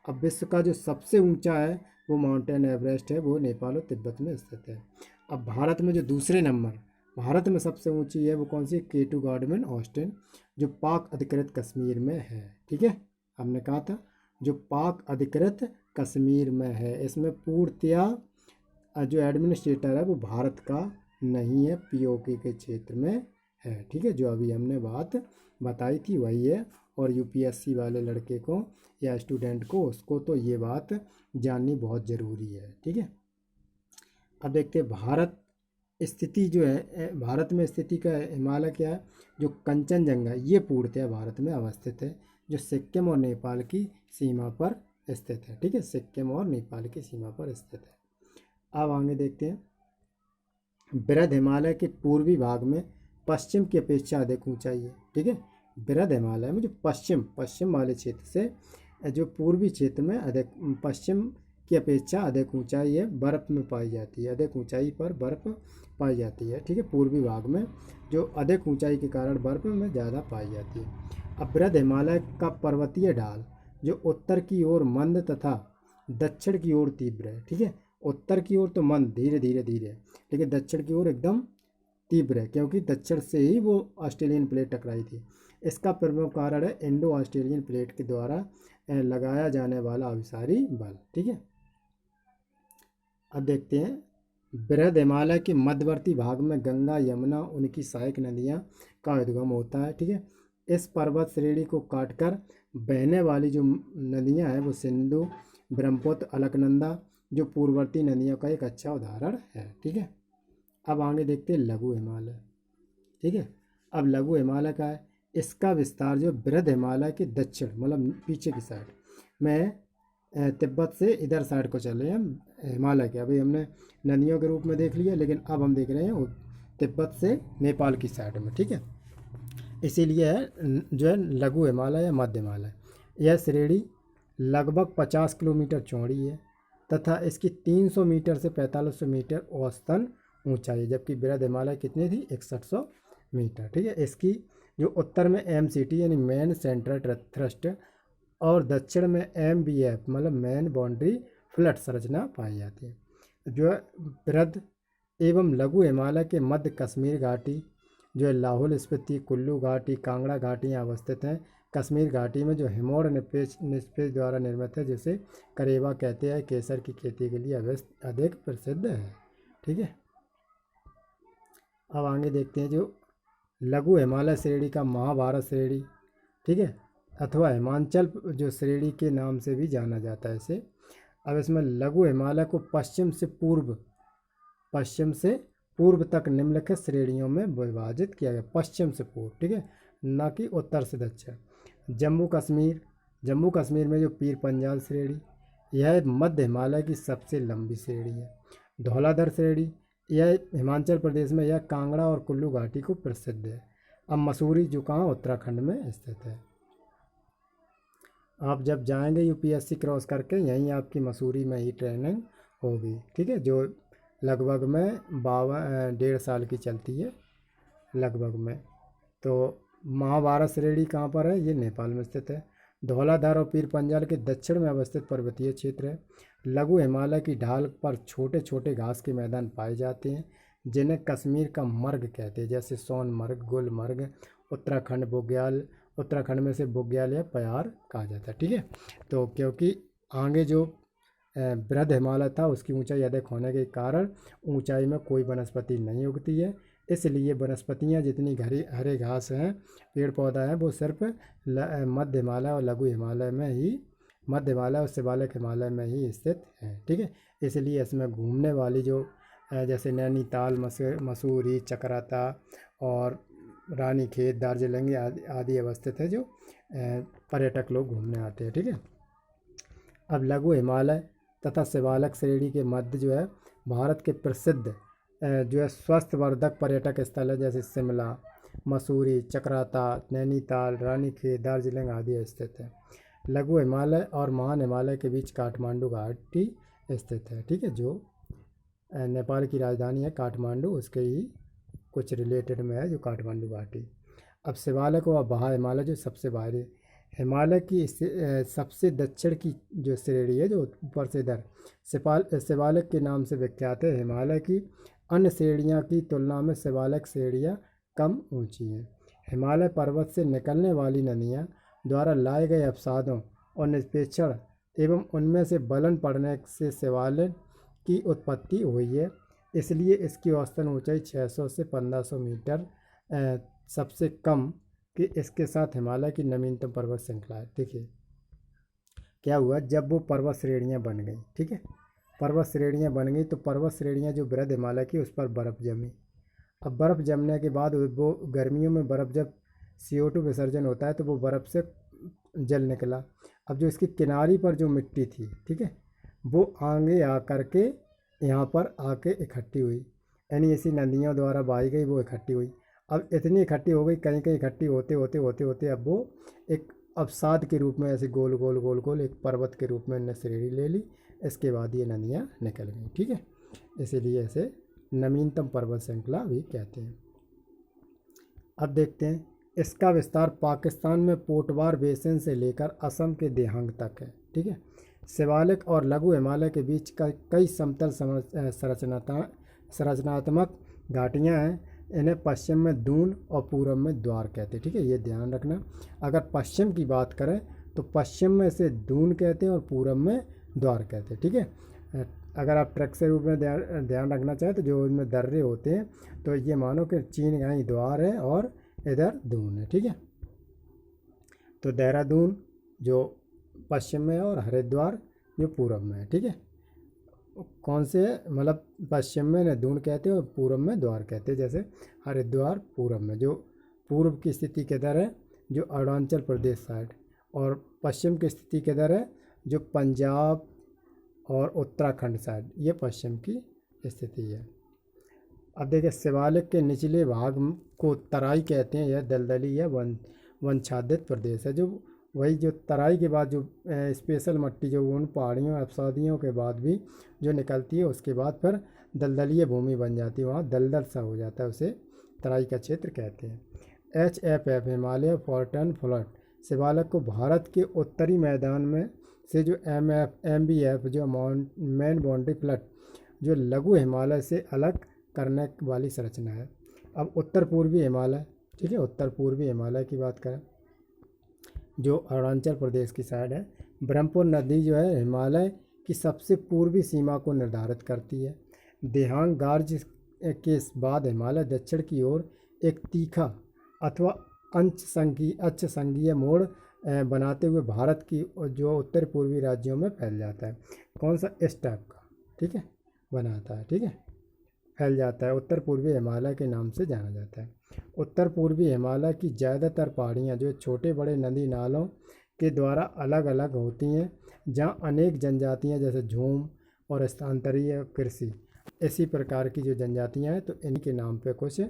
अब विश्व का जो सबसे ऊंचा है वो माउंटेन एवरेस्ट है, वो नेपाल और तिब्बत में स्थित है। अब भारत में जो दूसरे नंबर भारत में सबसे ऊंची है वो कौन सी, K2 गार्डमन ऑस्टिन, जो पाक अधिकृत कश्मीर में है, ठीक है। हमने कहा था जो पाक अधिकृत कश्मीर में है। इसमें पूर्णतया जो एडमिनिस्ट्रेटर है वो भारत का नहीं है, पीओके के क्षेत्र में है। ठीक है, जो अभी हमने बात बताई थी वही है। और यूपीएससी वाले लड़के को या स्टूडेंट को उसको तो ये बात जाननी बहुत ज़रूरी है। ठीक है, अब देखते हैं भारत स्थिति जो है, भारत में स्थिति का हिमालय क्या है, जो कंचनजंगा ये पूर्णतः भारत में अवस्थित है, जो सिक्किम और नेपाल की सीमा पर स्थित है। ठीक है, सिक्किम और नेपाल की सीमा पर स्थित है। अब आगे देखते हैं, बृहद हिमालय के पूर्वी भाग में पश्चिम की अपेक्षा अधिक ऊंचाई है। ठीक है, बृहद हिमालय में जो पश्चिम वाले क्षेत्र से जो पूर्वी क्षेत्र में अधिक पश्चिम की अपेक्षा अधिक ऊंचाई है, बर्फ़ में पाई जाती है, अधिक ऊंचाई पर बर्फ़ पाई जाती है। ठीक है, पूर्वी भाग में जो अधिक ऊंचाई के कारण बर्फ़ में ज़्यादा पाई जाती है। अब बृहद हिमालय का पर्वतीय ढाल जो उत्तर की ओर मंद तथा दक्षिण की ओर तीव्र है। ठीक है, उत्तर की ओर तो मंद धीरे धीरे धीरे, लेकिन दक्षिण की ओर एकदम तीव्र है, क्योंकि दक्षिण से ही वो ऑस्ट्रेलियन प्लेट टकराई थी। इसका प्रमुख कारण है इंडो ऑस्ट्रेलियन प्लेट के द्वारा लगाया जाने वाला अभिसारी बल। ठीक है, अब देखते हैं, बृहद हिमालय के मध्यवर्ती भाग में गंगा यमुना उनकी सहायक नदियाँ का उद्गम होता है। ठीक है, इस पर्वत श्रेणी को काटकर बहने वाली जो नदियाँ हैं वो सिंधु, ब्रह्मपुत्र, अलकनंदा जो पूर्ववर्ती नदियों का एक अच्छा उदाहरण है। ठीक है, अब आगे देखते हैं लघु हिमालय। ठीक है, अब लघु हिमालय का है, इसका विस्तार जो बृहद हिमालय के दक्षिण मतलब पीछे की साइड में तिब्बत से इधर साइड को चले हैं हम हिमालय के। अभी हमने नदियों के रूप में देख लिया, लेकिन अब हम देख रहे हैं तिब्बत से नेपाल की साइड में। ठीक है, इसीलिए है जो है लघु हिमालय या मध्य हिमालय। यह श्रेणी लगभग 50 किलोमीटर चौड़ी है तथा इसकी 300 मीटर से 4500 मीटर औसतन ऊंचाई है, जबकि बृहद हिमालय कितनी थी 6100 मीटर। ठीक है, इसकी जो उत्तर में MCT यानी मेन सेंट्रल थ्रस्ट और दक्षिण में MBF मतलब मेन बाउंड्री फ्लैट संरचना पाई जाती है। जो है बृहद एवं लघु हिमालय के मध्य कश्मीर घाटी जो है लाहौल स्पीति, कुल्लू घाटी, कांगड़ा घाटियाँ अवस्थित हैं। कश्मीर घाटी में जो हिमोड़ निस्पेज द्वारा निर्मित है, जिसे करेवा कहते हैं, केसर की खेती के लिए अधिक प्रसिद्ध है। ठीक है, अब आगे देखते हैं, जो लघु हिमालय श्रेणी का महाभारत श्रेणी, ठीक है, अथवा हिमाचल जो श्रेणी के नाम से भी जाना जाता है इसे। अब इसमें लघु हिमालय को पश्चिम से पूर्व तक निम्नलिखित श्रेणियों में विभाजित किया गया, पश्चिम से पूर्व। ठीक है, ना कि उत्तर से दक्षिण। जम्मू कश्मीर में जो पीर पंजाल श्रेणी, यह मध्य हिमालय की सबसे लंबी श्रेणी है। धौलाधर श्रेणी, यह हिमाचल प्रदेश में, यह कांगड़ा और कुल्लू घाटी को प्रसिद्ध है। अब मसूरी जो कहाँ उत्तराखंड में स्थित है। आप जब जाएंगे यूपीएससी क्रॉस करके, यहीं आपकी मसूरी में ही ट्रेनिंग होगी। ठीक है, जो लगभग में 1.5 साल की चलती है लगभग में। तो महाभारत श्रेणी कहाँ पर है, ये नेपाल में स्थित है। धौलाधर और पीर पंजाल के दक्षिण में अवस्थित पर्वतीय क्षेत्र है। लघु हिमालय की ढाल पर छोटे छोटे घास के मैदान पाए जाते हैं, जिन्हें कश्मीर का मर्ग कहते हैं, जैसे सोनमर्ग, गुलमर्ग। उत्तराखंड में से बुग्याल या प्यार कहा जाता है। ठीक है, तो क्योंकि आगे जो बृहद हिमालय था उसकी ऊंचाई अधिक होने के कारण ऊंचाई में कोई वनस्पति नहीं उगती है, इसलिए वनस्पतियाँ जितनी हरे घास हैं, पेड़ पौधा हैं, वो सिर्फ मध्य हिमालय और लघु हिमालय में ही, मध्य हिमालय और शिवालिक हिमालय में ही स्थित है। ठीक है, इसलिए इसमें घूमने वाली जो जैसे नैनीताल, मसूरी, चकराता और रानीखेत, दार्जिलिंग आदि अवस्थित है, जो पर्यटक लोग घूमने आते हैं। ठीक है, अब लघु हिमालय तथा शिवालिक श्रेणी के मध्य जो है भारत के प्रसिद्ध जो है स्वस्थवर्धक पर्यटक स्थल है, जैसे शिमला, मसूरी, चकराता, नैनीताल, रानीखेत, दार्जिलिंग आदि स्थित है। लघु हिमालय और महान हिमालय के बीच काठमांडू घाटी स्थित है। ठीक है, जो नेपाल की राजधानी है काठमांडू, उसके ही कुछ रिलेटेड में है जो काठमांडू घाटी। अब शिवालिक और बहा हिमालय जो सबसे बाहरी हिमालय की सबसे दक्षिण की जो श्रेणी है, जो ऊपर से इधर शिवालिक के नाम से विख्यात है। हिमालय की अन्य श्रेणियाँ की तुलना में शिवालिक श्रेणियाँ कम ऊंची हैं। हिमालय पर्वत से निकलने वाली नदियाँ द्वारा लाए गए अवसादों और निक्षेपण एवं उनमें से बलन पड़ने से शिवालिक की उत्पत्ति हुई है। इसलिए इसकी औसतन ऊंचाई 600 से 1500 मीटर सबसे कम कि इसके साथ हिमालय की नवीनतम पर्वत श्रृंखला है। देखिए क्या हुआ, जब वो पर्वत श्रेणियाँ बन गई, ठीक है, पर्वत श्रेणियाँ बन गई तो पर्वत श्रेणियाँ जो बृहद हिमालय की उस पर बर्फ़ जमी। अब बर्फ़ जमने के बाद वो गर्मियों में बर्फ़ जब CO2 विसर्जन होता है तो वो बर्फ़ से जल निकला। अब जो इसकी किनारी पर जो मिट्टी थी, ठीक है, वो आगे आ कर के यहाँ पर आके इकट्ठी हुई, यानी ऐसी नदियों द्वारा बहाई गई, वो इकट्ठी हुई। अब इतनी इकट्ठी हो गई, कहीं कहीं इकट्ठी होते होते होते होते अब वो एक अवसाद के रूप में ऐसे गोल गोल गोल गोल एक पर्वत के रूप में इन्हें श्रेणी ले ली। इसके बाद ये नदियाँ निकल गई, ठीक है, इसीलिए इसे नवीनतम पर्वत श्रृंखला भी कहते हैं। अब देखते हैं, इसका विस्तार पाकिस्तान में पोटवार बेसिन से लेकर असम के देहांग तक है, ठीक है। शिवालिक और लघु हिमालय के बीच का कई समतल संरचनात्मक घाटियाँ हैं। इन्हें पश्चिम में दून और पूर्व में द्वार कहते हैं, ठीक है, ये ध्यान रखना। अगर पश्चिम की बात करें तो पश्चिम में इसे दून कहते हैं और पूर्व में द्वार कहते हैं, ठीक है। अगर आप ट्रैक से रूप में ध्यान रखना चाहें तो जो इनमें दर्रे होते हैं तो ये मानो कि चीन कहीं द्वार है और इधर दून है, ठीक है। तो देहरादून जो पश्चिम में है और हरिद्वार जो पूर्व में है, ठीक है। कौन से मतलब पश्चिम में न दून कहते हैं और पूर्व में द्वार कहते हैं। जैसे हरिद्वार पूर्व में, जो पूर्व की स्थिति किधर है, जो अरुणाचल प्रदेश साइड, और पश्चिम की स्थिति किधर है, जो पंजाब और उत्तराखंड साइड, ये पश्चिम की स्थिति है। अब देखिए, शिवालिक के निचले भाग को तराई कहते हैं। यह दलदली या वनच्छादित प्रदेश है। जो वही जो तराई के बाद जो स्पेशल मट्टी जो उन पहाड़ियों अवसादियों के बाद भी जो निकलती है, उसके बाद फिर दलदलीय भूमि बन जाती है, वहाँ दलदल सा हो जाता है, उसे तराई का क्षेत्र कहते हैं। HFF हिमालय फॉर्टन फ्लड शिवालिक को भारत के उत्तरी मैदान में से जो MBF जो मेन बाउंड्री फ्लड जो लघु हिमालय से अलग करने वाली संरचना है। अब उत्तर पूर्वी हिमालय, ठीक है, उत्तर पूर्वी हिमालय की बात करें जो अरुणाचल प्रदेश की साइड है। ब्रह्मपुत्र नदी जो है हिमालय की सबसे पूर्वी सीमा को निर्धारित करती है। देहांग गार्ज के बाद हिमालय दक्षिण की ओर एक तीखा अथवा अक्ष संघीय मोड़ बनाते हुए भारत की जो उत्तर पूर्वी राज्यों में फैल जाता है। कौन सा, इस टाइप का, ठीक है, बनाता है, ठीक है, फैल जाता है, उत्तर पूर्वी हिमालय के नाम से जाना जाता है। उत्तर पूर्वी हिमालय की ज़्यादातर पहाड़ियाँ जो छोटे बड़े नदी नालों के द्वारा अलग अलग होती हैं, जहाँ अनेक जनजातियाँ जैसे झूम और स्थानांतरीय कृषि इसी प्रकार की जो जनजातियाँ हैं, तो इनके नाम पे कुछ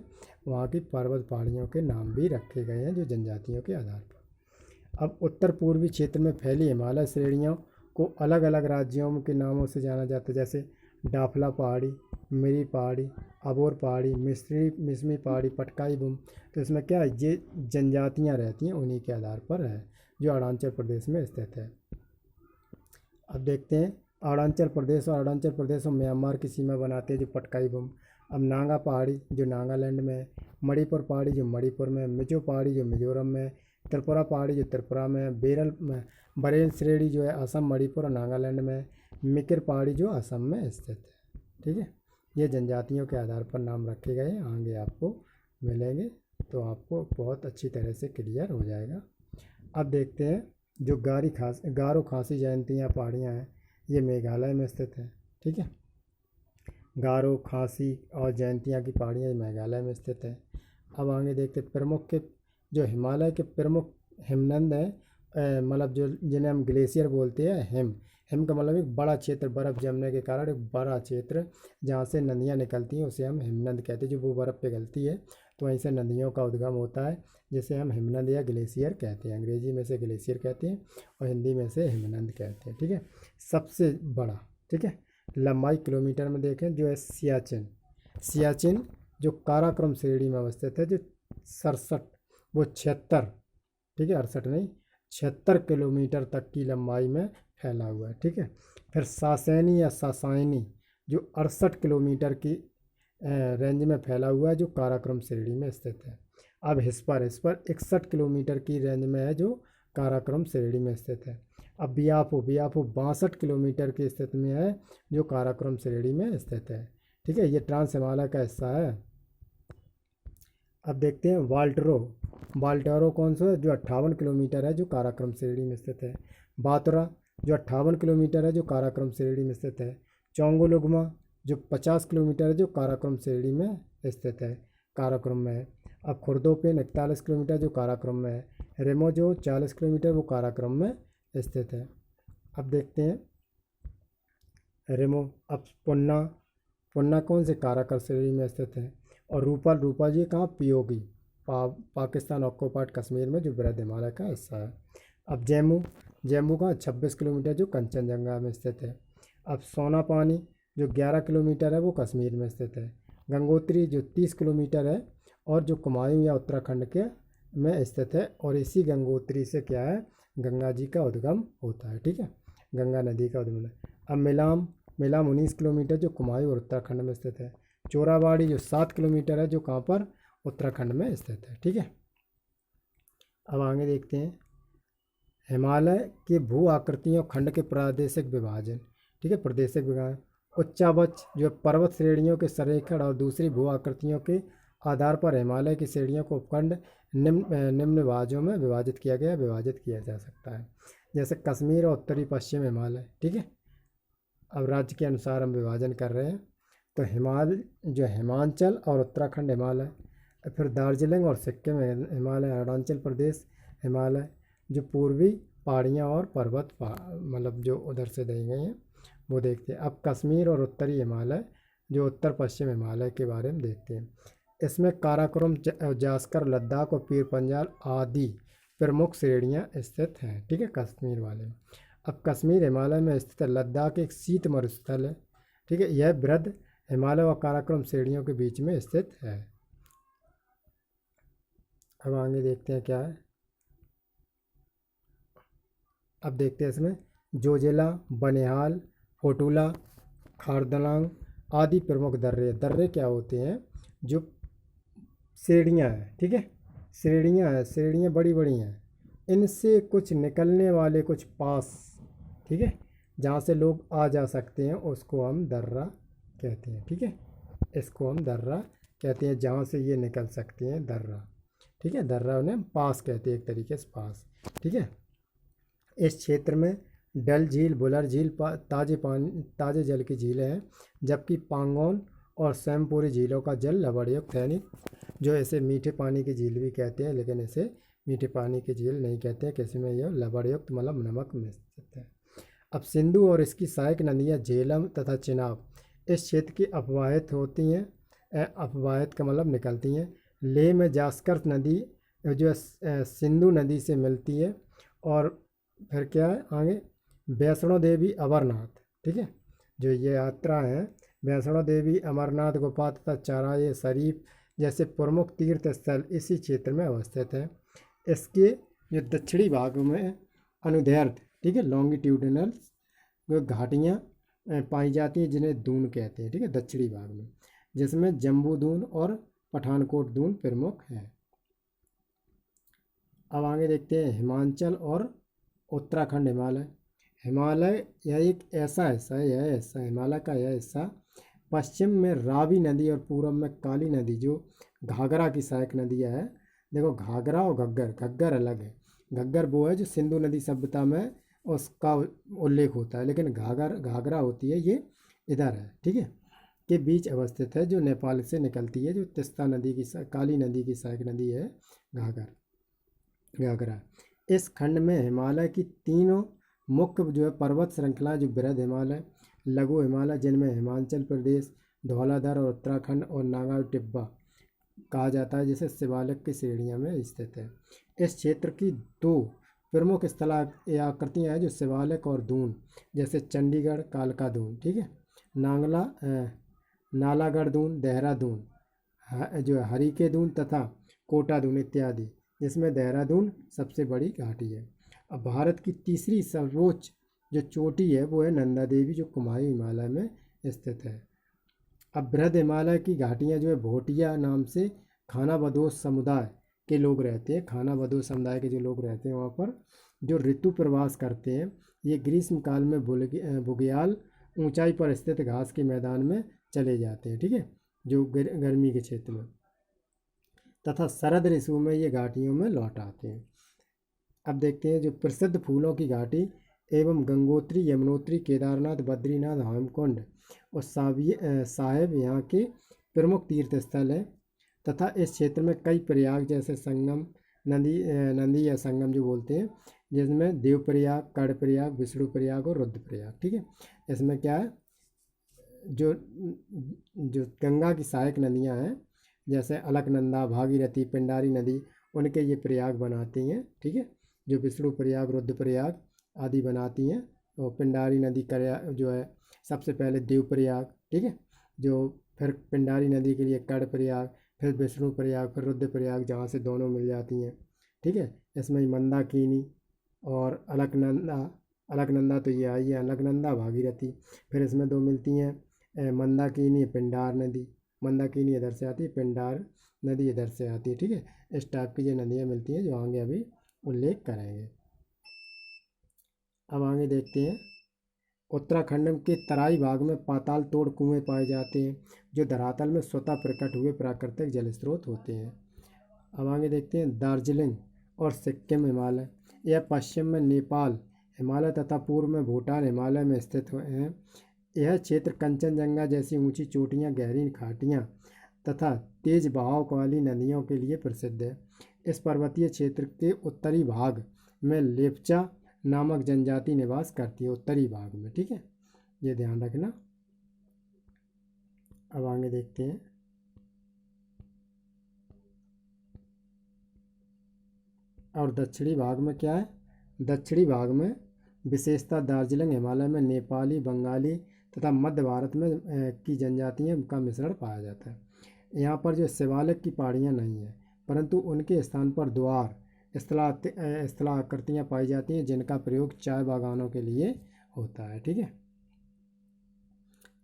वहाँ की पर्वत पहाड़ियों के नाम भी रखे गए हैं जो जनजातियों के आधार पर। अब उत्तर पूर्वी क्षेत्र में फैली हिमालय श्रेणियों को अलग अलग राज्यों के नामों से जाना जाता है, जैसे डाफला पहाड़ी, मिरी पहाड़ी, अबोर पहाड़ी, मिसमी पहाड़ी, पटकाई बुम। तो इसमें क्या है, ये जनजातियाँ रहती हैं, उन्हीं के आधार पर है, जो अरुणाचल प्रदेश में स्थित है। अब देखते हैं, अरुणाचल प्रदेश और म्यांमार की सीमा बनाते हैं जो पटकाई बुम। अब नागा पहाड़ी जो नागालैंड में है, मणिपुर पहाड़ी जो मणिपुर में, मिजो पहाड़ी जो मिजोरम में, त्रिपुरा पहाड़ी जो त्रिपुरा में, बरेल श्रेणी जो है असम, मणिपुर और नागालैंड में, मिकिर पहाड़ी जो असम में स्थित है, ठीक है। ये जनजातियों के आधार पर नाम रखे गए हैं, आगे आपको मिलेंगे तो आपको बहुत अच्छी तरह से क्लियर हो जाएगा। अब देखते हैं, जो गारो खासी जयंतियाँ पहाड़ियाँ हैं, ये मेघालय में स्थित है, ठीक है। गारो खासी और जयंतियाँ की पहाड़ियाँ मेघालय में स्थित है। अब आगे देखते प्रमुख के जो हिमालय के प्रमुख हिमनद हैं, मतलब जो जिन्हें हम ग्लेशियर बोलते हैं, हिम का मतलब एक बड़ा क्षेत्र, बर्फ़ जमने के कारण एक बड़ा क्षेत्र जहाँ से नदियाँ निकलती हैं उसे हम हिमनद कहते हैं। जो वो बर्फ़ पिघलती है तो वहीं से नदियों का उद्गम होता है, जिसे हम हिमनद या ग्लेशियर कहते हैं। अंग्रेजी में से ग्लेशियर कहते हैं और हिंदी में से हिमनद कहते हैं, ठीक है। सबसे बड़ा, ठीक है, लंबाई किलोमीटर में देखें जो है सियाचिन जो काराकोरम श्रेणी में अवस्थित है, जो 76 ठीक है, 68 नहीं 76 किलोमीटर तक की लंबाई में फैला हुआ है, ठीक है। फिर सासैनी या सासायनी जो 68 किलोमीटर की रेंज में फैला हुआ है, जो काराकोरम श्रेणी में स्थित है। अब हिस्पर 61 किलोमीटर की रेंज में है, जो काराकोरम श्रेणी में स्थित है। अब बियाफो 62 किलोमीटर की स्थिति में है, जो काराकोरम श्रेणी में स्थित है, ठीक है, ये ट्रांस हिमालय का हिस्सा है। अब देखते हैं वाल्टरो। वाल्टेरो कौन सा है? जो 58 किलोमीटर है, जो काराकोरम श्रेणी में स्थित है। बातरा जो 58 किलोमीटर है, जो काराकोरम श्रेणी में स्थित है। चोंगोलुग्मा जो 50 किलोमीटर है, जो काराकोरम श्रेणी में स्थित है, काराकोरम में है। अब खुर्दोपेन 41 किलोमीटर, जो काराकोरम में है। रेमो जो 40 किलोमीटर, वो काराकोरम में स्थित है। अब देखते हैं रेमो। अब पुन्ना, पुन्ना कौन से काराकोरम श्रेणी में स्थित है। और रूपा, रूपा जी कहाँ? पीओगी, पाकिस्तान ऑक्यूपाइड कश्मीर में, जो बृहद हिमालय का हिस्सा है। अब जम्मू, जम्मू का 26 किलोमीटर, जो कंचनजंगा में स्थित है। अब सोनापानी जो 11 किलोमीटर है, वो कश्मीर में स्थित है। गंगोत्री जो 30 किलोमीटर है, और जो कुमायूं या उत्तराखंड के में स्थित है। और इसी गंगोत्री से क्या है? गंगा जी का उद्गम होता है। ठीक है, गंगा नदी का उद्गम है। अब मिलाम, मिलाम 19 किलोमीटर, जो कुमायूं और उत्तराखंड में स्थित है। चोराबाड़ी जो 7 किलोमीटर है, जो कहाँ पर? उत्तराखंड में स्थित है। ठीक है, अब आगे देखते हैं हिमालय के भू आकृतियों खंड के प्रादेशिक विभाजन। ठीक है, प्रादेशिक विभाजन। उच्चावच जो पर्वत श्रेणियों के संरेखण और दूसरी भू आकृतियों के आधार पर हिमालय की श्रेणियों को उपखंड निम्न भाजों में विभाजित किया गया, विभाजित किया जा सकता है। जैसे कश्मीर और उत्तरी पश्चिम हिमालय। ठीक है, अब राज्य के अनुसार हम विभाजन कर रहे हैं। तो हिमालय जो हिमाचल और उत्तराखंड हिमालय, फिर दार्जिलिंग और सिक्किम हिमालय, अरुणाचल प्रदेश हिमालय, जो पूर्वी पहाड़ियाँ और पर्वत मतलब जो उधर से दी गई हैं वो देखते हैं। अब कश्मीर और उत्तरी हिमालय, जो उत्तर पश्चिम हिमालय के बारे में देखते हैं। इसमें काराकोरम, जास्कर, लद्दाख और पीर पंजाल आदि प्रमुख श्रेणियाँ स्थित हैं। ठीक है, कश्मीर वाले में। अब कश्मीर हिमालय में स्थित है। लद्दाख एक शीत मरुस्थल है। ठीक है, यह बृहद हिमालय और काराकोरम श्रेणियों के बीच में स्थित है। अब आगे देखते हैं क्या है। अब देखते हैं इसमें जोजिला, बनिहाल, फोटुला, खारदलांग आदि प्रमुख दर्रे। दर्रे क्या होते हैं? जो श्रेणियाँ हैं। ठीक है, श्रेणियाँ हैं, श्रेणियाँ बड़ी बड़ी हैं, इनसे कुछ निकलने वाले कुछ पास, ठीक है, जहाँ से लोग आ जा सकते हैं, उसको हम दर्रा कहते हैं। ठीक है, इसको हम दर्रा कहते हैं, जहाँ से ये निकल सकते हैं, दर्रा। ठीक है, दर्रा उन्हें पास कहते हैं, एक तरीके से पास। ठीक है, इस क्षेत्र में डल झील, बुलर झील ताज़े जल की झीलें हैं, जबकि पांगोन और सैमपुरी झीलों का जल लवणयुक्त है। नहीं, जो इसे मीठे पानी की झील भी कहते हैं, लेकिन इसे मीठे पानी की झील नहीं कहते हैं, किसी में यह लवणयुक्त मतलब नमक में स्थित है। अब सिंधु और इसकी सहायक नदियाँ झेलम तथा चिनाब इस क्षेत्र की अपवाहित होती हैं, अपवाहित का मतलब निकलती हैं। लेह में जास्कर नदी जो सिंधु नदी से मिलती है। और फिर क्या है आगे? वैष्णो देवी, अमरनाथ। ठीक है, जो ये यात्रा है, वैष्णो देवी, अमरनाथ गुफा तथा चराए शरीफ जैसे प्रमुख तीर्थ स्थल इसी क्षेत्र में अवस्थित है। इसके जो दक्षिणी भाग में अनुदैर्ध्य, ठीक है, लॉन्गिट्यूडिनल घाटियाँ पाई जाती हैं, जिन्हें दून कहते हैं। ठीक है, दक्षिणी भाग में, जिसमें जम्बू दून और पठानकोट दून प्रमुख है। अब आगे देखते हैं हिमाचल और उत्तराखंड हिमालय। हिमालय यह एक ऐसा हिस्सा है, यह हिस्सा हिमालय का यह हिस्सा पश्चिम में रावी नदी और पूर्व में काली नदी, जो घाघरा की सहायक नदियाँ है। देखो, घाघरा और घग्गर, घग्गर अलग है। घग्गर वो है जो सिंधु नदी सभ्यता में उसका उल्लेख होता है, लेकिन घाघरा होती है ये इधर है। ठीक है, के बीच अवस्थित है, जो नेपाल से निकलती है, जो तिस्ता नदी की काली नदी की सहायक नदी है घाघरा। इस खंड में हिमालय की तीनों मुख्य जो है पर्वत श्रृंखलाएं, जो बृहद हिमालय, लघु हिमालय, जिनमें हिमाचल प्रदेश, धौलाधर और उत्तराखंड और नागा टिब्बा कहा जाता है, जिसे शिवालिक की श्रेणियों में स्थित है। इस क्षेत्र की दो प्रमुख स्थलाकृतियाँ हैं, जो शिवालिक और दून, जैसे चंडीगढ़ कालका दून। ठीक है, नालागढ़ दून, देहरादून जो है हरीके दून तथा कोटा दून इत्यादि, जिसमें देहरादून सबसे बड़ी घाटी है। अब भारत की तीसरी सर्वोच्च जो चोटी है वो है नंदा देवी, जो कुमायूं हिमालय में स्थित है। अब बृहद हिमालय की घाटियाँ जो है भोटिया नाम से खाना बदोश समुदाय के लोग रहते हैं, खाना बदोश समुदाय के जो लोग रहते हैं वहाँ पर, जो ऋतु प्रवास करते हैं। ये ग्रीष्म काल में बुग्याल ऊंचाई पर स्थित घास के मैदान में चले जाते हैं, ठीक है, जो गर्मी के क्षेत्र में, तथा शरद ऋतु में ये घाटियों में लौट आते हैं। अब देखते हैं जो प्रसिद्ध फूलों की घाटी एवं गंगोत्री, यमुनोत्री, केदारनाथ, बद्रीनाथ, हेमकुंड और साहेब यहाँ के प्रमुख तीर्थ स्थल हैं, तथा इस क्षेत्र में कई प्रयाग जैसे संगम नदी या संगम जो बोलते हैं, जिसमें देवप्रयाग, कर्णप्रयाग, विष्णुप्रयाग और रुद्रप्रयाग, ठीक है। इसमें क्या है, जो जो गंगा की सहायक नदियाँ हैं जैसे अलकनंदा, भागीरथी, पिंडारी नदी, उनके ये प्रयाग बनाती हैं, ठीक है। जो विष्णु प्रयाग, रुद्र प्रयाग आदि बनाती हैं, और पिंडारी नदी का जो है सबसे पहले देव प्रयाग, ठीक है, जो फिर पिंडारी नदी के लिए कर्ण प्रयाग, फिर विष्णु प्रयाग, फिर रुद्र प्रयाग, जहाँ से दोनों मिल जाती हैं, ठीक है। इसमें मंदाकिनी और अलकनंदा तो ये आई है, अलकनंदा, भागीरथी, फिर इसमें दो मिलती हैं मंदाकिनी, पिंडार नदी, मंदाकिनी इधर से आती है, पिंडार नदी इधर से आती है, ठीक है। इस टाइप की ये नदियाँ मिलती हैं जो आगे अभी उल्लेख करेंगे। अब आगे देखते हैं, उत्तराखंड के तराई भाग में पाताल तोड़ कुएं पाए जाते हैं जो धरातल में स्वतः प्रकट हुए प्राकृतिक जल स्रोत होते हैं। अब आगे देखते हैं, दार्जिलिंग और सिक्किम हिमालय, यह पश्चिम में नेपाल हिमालय तथा पूर्व में भूटान हिमालय में स्थित हैं। यह क्षेत्र कंचनजंगा जैसी ऊंची चोटियां, गहरी घाटियां तथा तेज बहाव वाली नदियों के लिए प्रसिद्ध है। इस पर्वतीय क्षेत्र के उत्तरी भाग में लेप्चा नामक जनजाति निवास करती है, उत्तरी भाग में, ठीक है, ये ध्यान रखना। अब आगे देखते हैं, और दक्षिणी भाग में क्या है, दक्षिणी भाग में विशेषता दार्जिलिंग हिमालय में नेपाली, बंगाली तथा मध्य भारत में की जनजातियों का मिश्रण पाया जाता है। यहाँ पर जो शिवालिक की पहाड़ियाँ नहीं हैं, परंतु उनके स्थान पर द्वार स्थलाकृतियाँ पाई जाती हैं जिनका प्रयोग चाय बागानों के लिए होता है, ठीक है।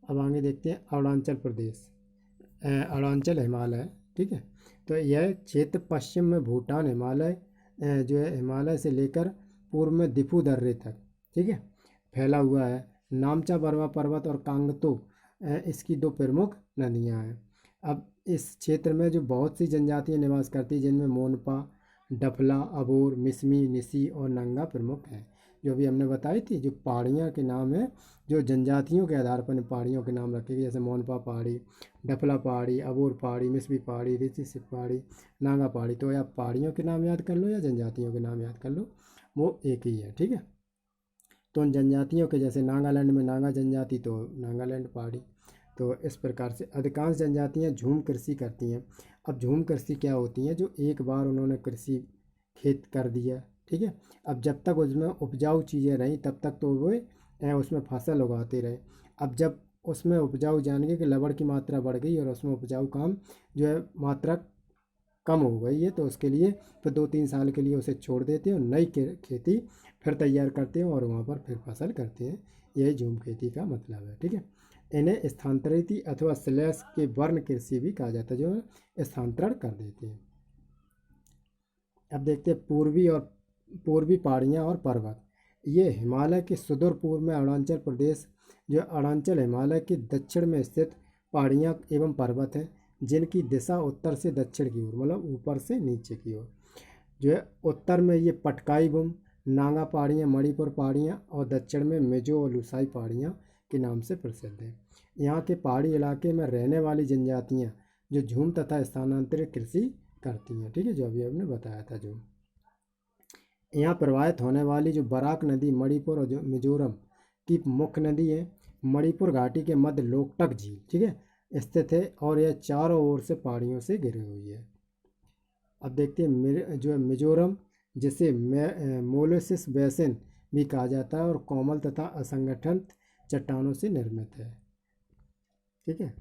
अब आगे देखते हैं, अरुणाचल प्रदेश, अरुणाचल हिमालय, ठीक है। तो यह क्षेत्र पश्चिम में भूटान हिमालय जो है हिमालय से लेकर पूर्व में दिफू दर्रे तक, ठीक है, फैला हुआ है। नामचा बरवा पर्वत और कांगतो इसकी दो प्रमुख नदियां हैं। अब इस क्षेत्र में जो बहुत सी जनजातियां निवास करती हैं जिनमें मोनपा, डफला, अबोर, मिसमी, निसी और नंगा प्रमुख हैं। जो भी हमने बताई थी, जो पहाड़ियाँ के नाम है, जो जनजातियों के आधार पर पहाड़ियों के नाम रखे गए, जैसे मोनपा पहाड़ी, डफला पहाड़ी, अबोर पहाड़ी, मिसमी पहाड़ी, ऋषि पहाड़ी, नागा पहाड़ी। तो या पहाड़ियों के नाम याद कर लो या जनजातियों के नाम याद कर लो, वो एक ही है, ठीक है। तो उन जनजातियों के जैसे नागालैंड में नागा जनजाति, तो नागालैंड पहाड़ी। तो इस प्रकार से अधिकांश जनजातियां झूम कृषि करती हैं। अब झूम कृषि क्या होती हैं, जो एक बार उन्होंने कृषि खेत कर दिया, ठीक है, अब जब तक उसमें उपजाऊ चीज़ें रहीं तब तक तो वे उसमें फसल उगाते रहे। अब जब उसमें उपजाऊ जान गए कि लवण की मात्रा बढ़ गई और उसमें उपजाऊ काम जो है मात्रा कम हो गई है, तो उसके लिए फिर 2-3 साल के लिए उसे छोड़ देते हैं और नई खेती फिर तैयार करते हैं और वहाँ पर फिर फसल करते हैं। यही झूम खेती का मतलब है, ठीक है। इन्हें स्थानांतरित अथवा स्लैश के वर्ण कृषि भी कहा जाता है, जो स्थानांतरण कर देते हैं। अब देखते हैं पूर्वी पहाड़ियाँ और पर्वत। ये हिमालय के सुदूर पूर्व में अरुणाचल प्रदेश, जो अरुणाचल हिमालय के दक्षिण में स्थित पहाड़ियाँ एवं पर्वत हैं जिनकी दिशा उत्तर से दक्षिण की ओर, मतलब ऊपर से नीचे की ओर, जो है उत्तर में ये पटकाई बुम, नागा पहाड़ियाँ, मणिपुर पहाड़ियाँ, और दक्षिण में मिजो और लुसाई पहाड़ियाँ के नाम से प्रसिद्ध है। यहाँ के पहाड़ी इलाके में रहने वाली जनजातियाँ जो झूम तथा स्थानांतरित कृषि करती हैं, ठीक है, जो अभी हमने बताया था। जो यहाँ प्रवाहित होने वाली जो बराक नदी मणिपुर और जो मिजोरम की मुख्य नदी है, मणिपुर घाटी के मध्य लोकटक झील, ठीक है, स्थित है और यह चारों ओर से पहाड़ियों से घिरी हुई है। अब देखते हैं जो है मिजोरम, जिसे मोलेसिस बेसिन भी कहा जाता है और कोमल तथा असंगठित चट्टानों से निर्मित है, ठीक है।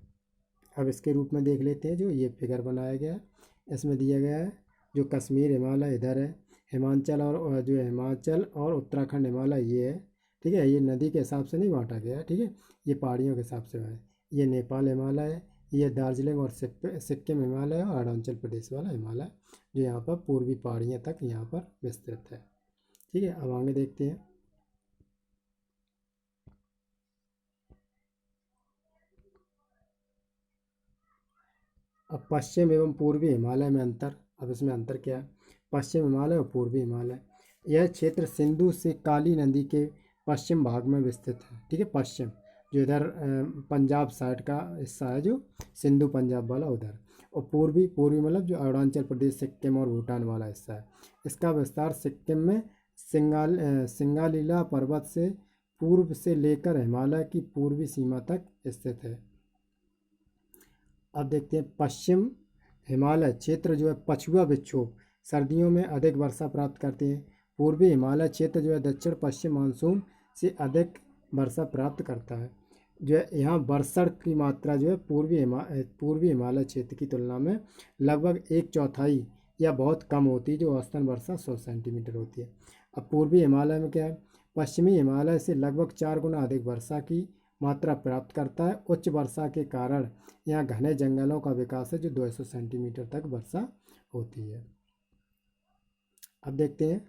अब इसके रूप में देख लेते हैं, जो ये फिगर बनाया गया है इसमें दिया गया है, जो कश्मीर हिमालय इधर है, हिमाचल और जो है हिमाचल और उत्तराखंड हिमालय ये है, ठीक है। ये नदी के हिसाब से नहीं बांटा गया है, ठीक है, ये पहाड़ियों के हिसाब से है। ये नेपाल हिमालय है, ये दार्जिलिंग और सिक्किम हिमालय और अरुणाचल प्रदेश वाला हिमालय जो यहाँ पर पूर्वी पहाड़ियाँ तक यहाँ पर विस्तृत है, ठीक है। अब आगे देखते हैं, अब पश्चिम एवं पूर्वी हिमालय में अंतर। अब इसमें अंतर क्या है, पश्चिम हिमालय और पूर्वी हिमालय। यह क्षेत्र सिंधु से काली नदी के पश्चिम भाग में विस्तृत है। ठीक है, पश्चिम जो इधर पंजाब साइड का हिस्सा है, जो सिंधु पंजाब वाला उधर, और पूर्वी पूर्वी मतलब जो अरुणाचल प्रदेश, सिक्किम और भूटान वाला हिस्सा है। इसका विस्तार सिक्किम में सिंगालीला पर्वत से पूर्व से लेकर हिमालय की पूर्वी सीमा तक स्थित है। अब देखते हैं पश्चिम हिमालय क्षेत्र जो है पछुआ विक्षोभ सर्दियों में अधिक वर्षा प्राप्त करते हैं। पूर्वी हिमालय क्षेत्र जो है दक्षिण पश्चिम मानसून से अधिक वर्षा प्राप्त करता है। जो है यहाँ वर्षा की मात्रा जो है पूर्वी हिमालय क्षेत्र की तुलना में लगभग 1/4 या बहुत कम होती है, जो औसतन वर्षा 100 सेंटीमीटर होती है। अब पूर्वी हिमालय में क्या है, पश्चिमी हिमालय से लगभग 4 गुना अधिक वर्षा की मात्रा प्राप्त करता है। उच्च वर्षा के कारण यहाँ घने जंगलों का विकास है, जो 200 सेंटीमीटर तक वर्षा होती है। अब देखते हैं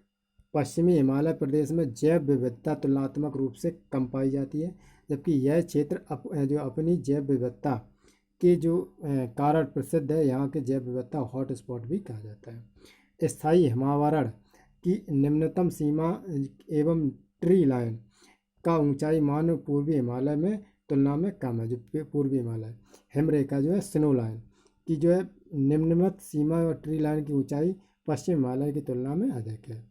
पश्चिमी हिमालय प्रदेश में जैव विविधता तुलनात्मक रूप से कम पाई जाती है, जबकि यह क्षेत्र जो अपनी जैव विविधता के जो कारण प्रसिद्ध है। यहाँ के जैव विविधता हॉट स्पॉट भी कहा जाता है। स्थायी हिमावरण की निम्नतम सीमा एवं ट्री लाइन का ऊंचाई मान पूर्वी हिमालय में तुलना में कम है। जो पूर्वी हिमालय हिमरेखा जो है स्नो लाइन की जो है निम्नतम सीमा और ट्री लाइन की ऊंचाई पश्चिम हिमालय की तुलना में अधिक है।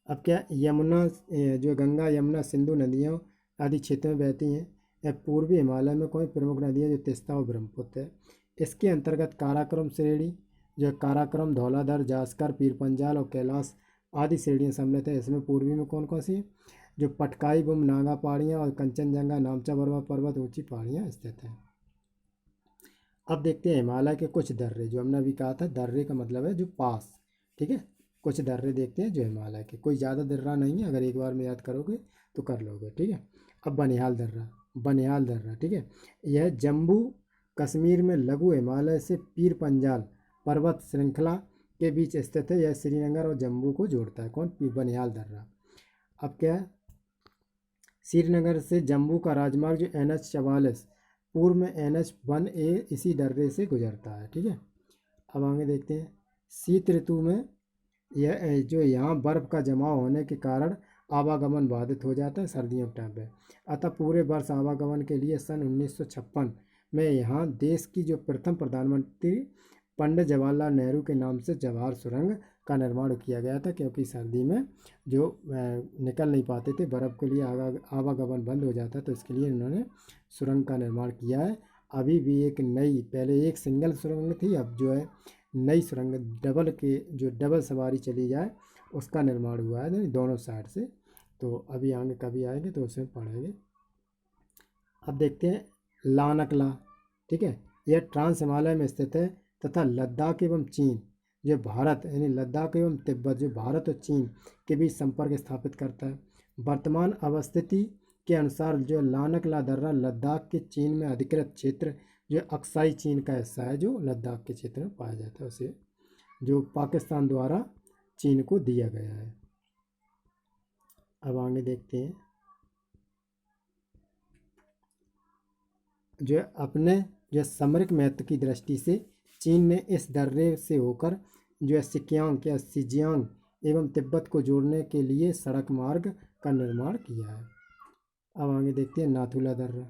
अब क्या, यमुना जो गंगा यमुना सिंधु नदियों आदि क्षेत्र में बहती हैं। यह पूर्वी हिमालय में कोई प्रमुख नदियाँ जो तिस्ता और ब्रह्मपुत्र है। इसके अंतर्गत काराकोरम श्रेणी जो काराकोरम, धौलाधर, जास्कर, पीर पंजाल और कैलाश आदि श्रेणियाँ सम्मिलित है। इसमें पूर्वी में कौन कौन सी है, जो पटकाई बुम नागा पहाड़ियाँ और कंचनजंगा नामचा बर्मा पर्वत ऊंची पहाड़ियाँ स्थित हैं। अब देखते हैं हिमालय के कुछ दर्रे, जो हमने अभी कहा था दर्रे का मतलब है जो पास। ठीक है, कुछ दर्रे देखते हैं जो हिमालय के, कोई ज़्यादा दर्रा नहीं है, अगर एक बार में याद करोगे तो कर लोगे। ठीक है, अब बनिहाल दर्रा। ठीक है, यह जम्मू कश्मीर में लघु हिमालय से पीर पंजाल पर्वत श्रृंखला के बीच स्थित है। यह श्रीनगर और जम्मू को जोड़ता है। कौन, बनिहाल दर्रा। अब क्या है, श्रीनगर से जम्मू का राजमार्ग जो NH-44 पूर्व में NH-1A इसी दर्रे से गुजरता है। ठीक है, अब आगे देखते हैं शीत ऋतु में यह जो यहाँ बर्फ़ का जमाव होने के कारण आवागमन बाधित हो जाता है सर्दियों के टाइम पे। अतः पूरे वर्ष आवागमन के लिए सन 1956 में यहाँ देश की जो प्रथम प्रधानमंत्री पंडित जवाहरलाल नेहरू के नाम से जवाहर सुरंग का निर्माण किया गया था, क्योंकि सर्दी में जो निकल नहीं पाते थे, बर्फ़ के लिए आवागमन बंद हो जाता, तो इसके लिए उन्होंने सुरंग का निर्माण किया है। अभी भी एक नई, पहले एक सिंगल सुरंग थी, अब जो है नई सुरंग डबल सवारी चली जाए उसका निर्माण हुआ है दोनों साइड से। तो अभी आगे कभी आएंगे तो उसमें पढ़ेंगे। अब देखते हैं लानकला। ठीक है, यह ट्रांस हिमालय में स्थित है तथा लद्दाख एवं चीन जो भारत यानी लद्दाख एवं तिब्बत जो भारत और चीन के बीच संपर्क स्थापित करता है। वर्तमान अवस्थिति के अनुसार जो लानकला दर्रा लद्दाख के चीन में अधिकृत क्षेत्र जो अक्साई चीन का हिस्सा है, जो लद्दाख के क्षेत्र में पाया जाता है, उसे जो पाकिस्तान द्वारा चीन को दिया गया है। अब आगे देखते हैं जो अपने जो सामरिक महत्व की दृष्टि से चीन ने इस दर्रे से होकर जो है सिकियांग या सिजियांग एवं तिब्बत को जोड़ने के लिए सड़क मार्ग का निर्माण किया है। अब आगे देखते हैं नाथुला दर्रा।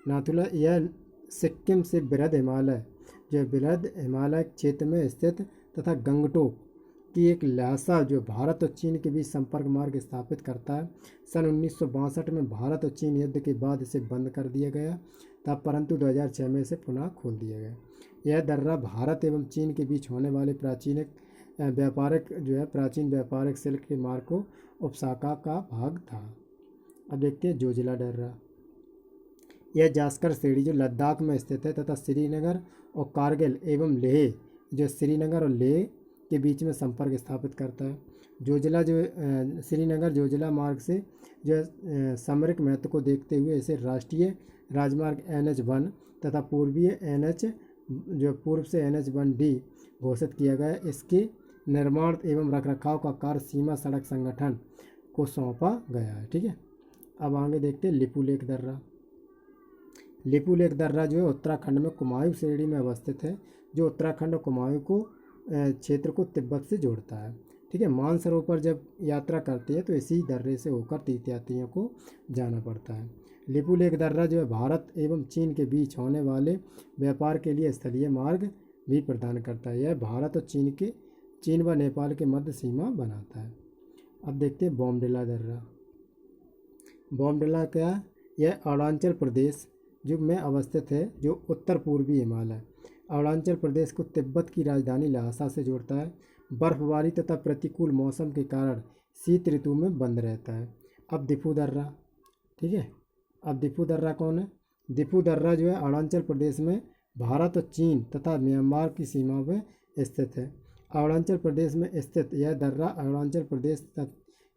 नाथुला यह सिक्किम से बृहद हिमालय जो बृहद हिमालय क्षेत्र में स्थित तथा गंगटोक की एक लहसा जो भारत और चीन के बीच संपर्क मार्ग स्थापित करता है। सन 1962 में भारत और चीन युद्ध के बाद इसे बंद कर दिया गया था, परंतु 2006 में इसे पुनः खोल दिया गया। यह दर्रा भारत एवं चीन के बीच होने वाले प्राचीन व्यापारिक सिल्क के मार्ग को उपशाखा का भाग था। अब देखते हैं जोजिला दर्रा। यह जास्कर श्रेणी जो लद्दाख में स्थित है तथा श्रीनगर और कारगिल एवं लेह जो श्रीनगर और लेह के बीच में संपर्क स्थापित करता है। जोजिला जो श्रीनगर जोजिला मार्ग से जो सामरिक महत्व को देखते हुए इसे राष्ट्रीय राजमार्ग NH-1 तथा पूर्व से NH-1D घोषित किया गया। इसके निर्माण एवं रखरखाव का कार्य सीमा सड़क संगठन को सौंपा गया है। ठीक है, अब आगे देखते हैं लिपुलेख दर्रा। लिपुलेख दर्रा जो है उत्तराखंड में कुमाऊं श्रेणी में अवस्थित है, जो उत्तराखंड और कुमाऊं को क्षेत्र को तिब्बत से जोड़ता है। ठीक है, मानसरोवर जब यात्रा करते हैं तो इसी दर्रे से होकर तीर्थयात्रियों को जाना पड़ता है। लिपुलेख दर्रा जो है भारत एवं चीन के बीच होने वाले व्यापार के लिए स्थलीय मार्ग भी प्रदान करता है। यह भारत और चीन व नेपाल के मध्य सीमा बनाता है। अब देखते हैं बॉमडिला दर्रा। बॉमडिला क्या है? यह अरुणाचल प्रदेश जो में अवस्थित है, जो उत्तर पूर्वी हिमालय अरुणाचल प्रदेश को तिब्बत की राजधानी ल्हासा से जोड़ता है। बर्फबारी तथा प्रतिकूल मौसम के कारण शीत ऋतु में बंद रहता है। अब दिफू दर्रा, ठीक है, अब दिफू दर्रा कौन है? दिफू दर्रा जो है अरुणाचल प्रदेश में भारत और चीन तथा म्यांमार की सीमा में स्थित है। अरुणाचल प्रदेश में स्थित यह दर्रा अरुणाचल प्रदेश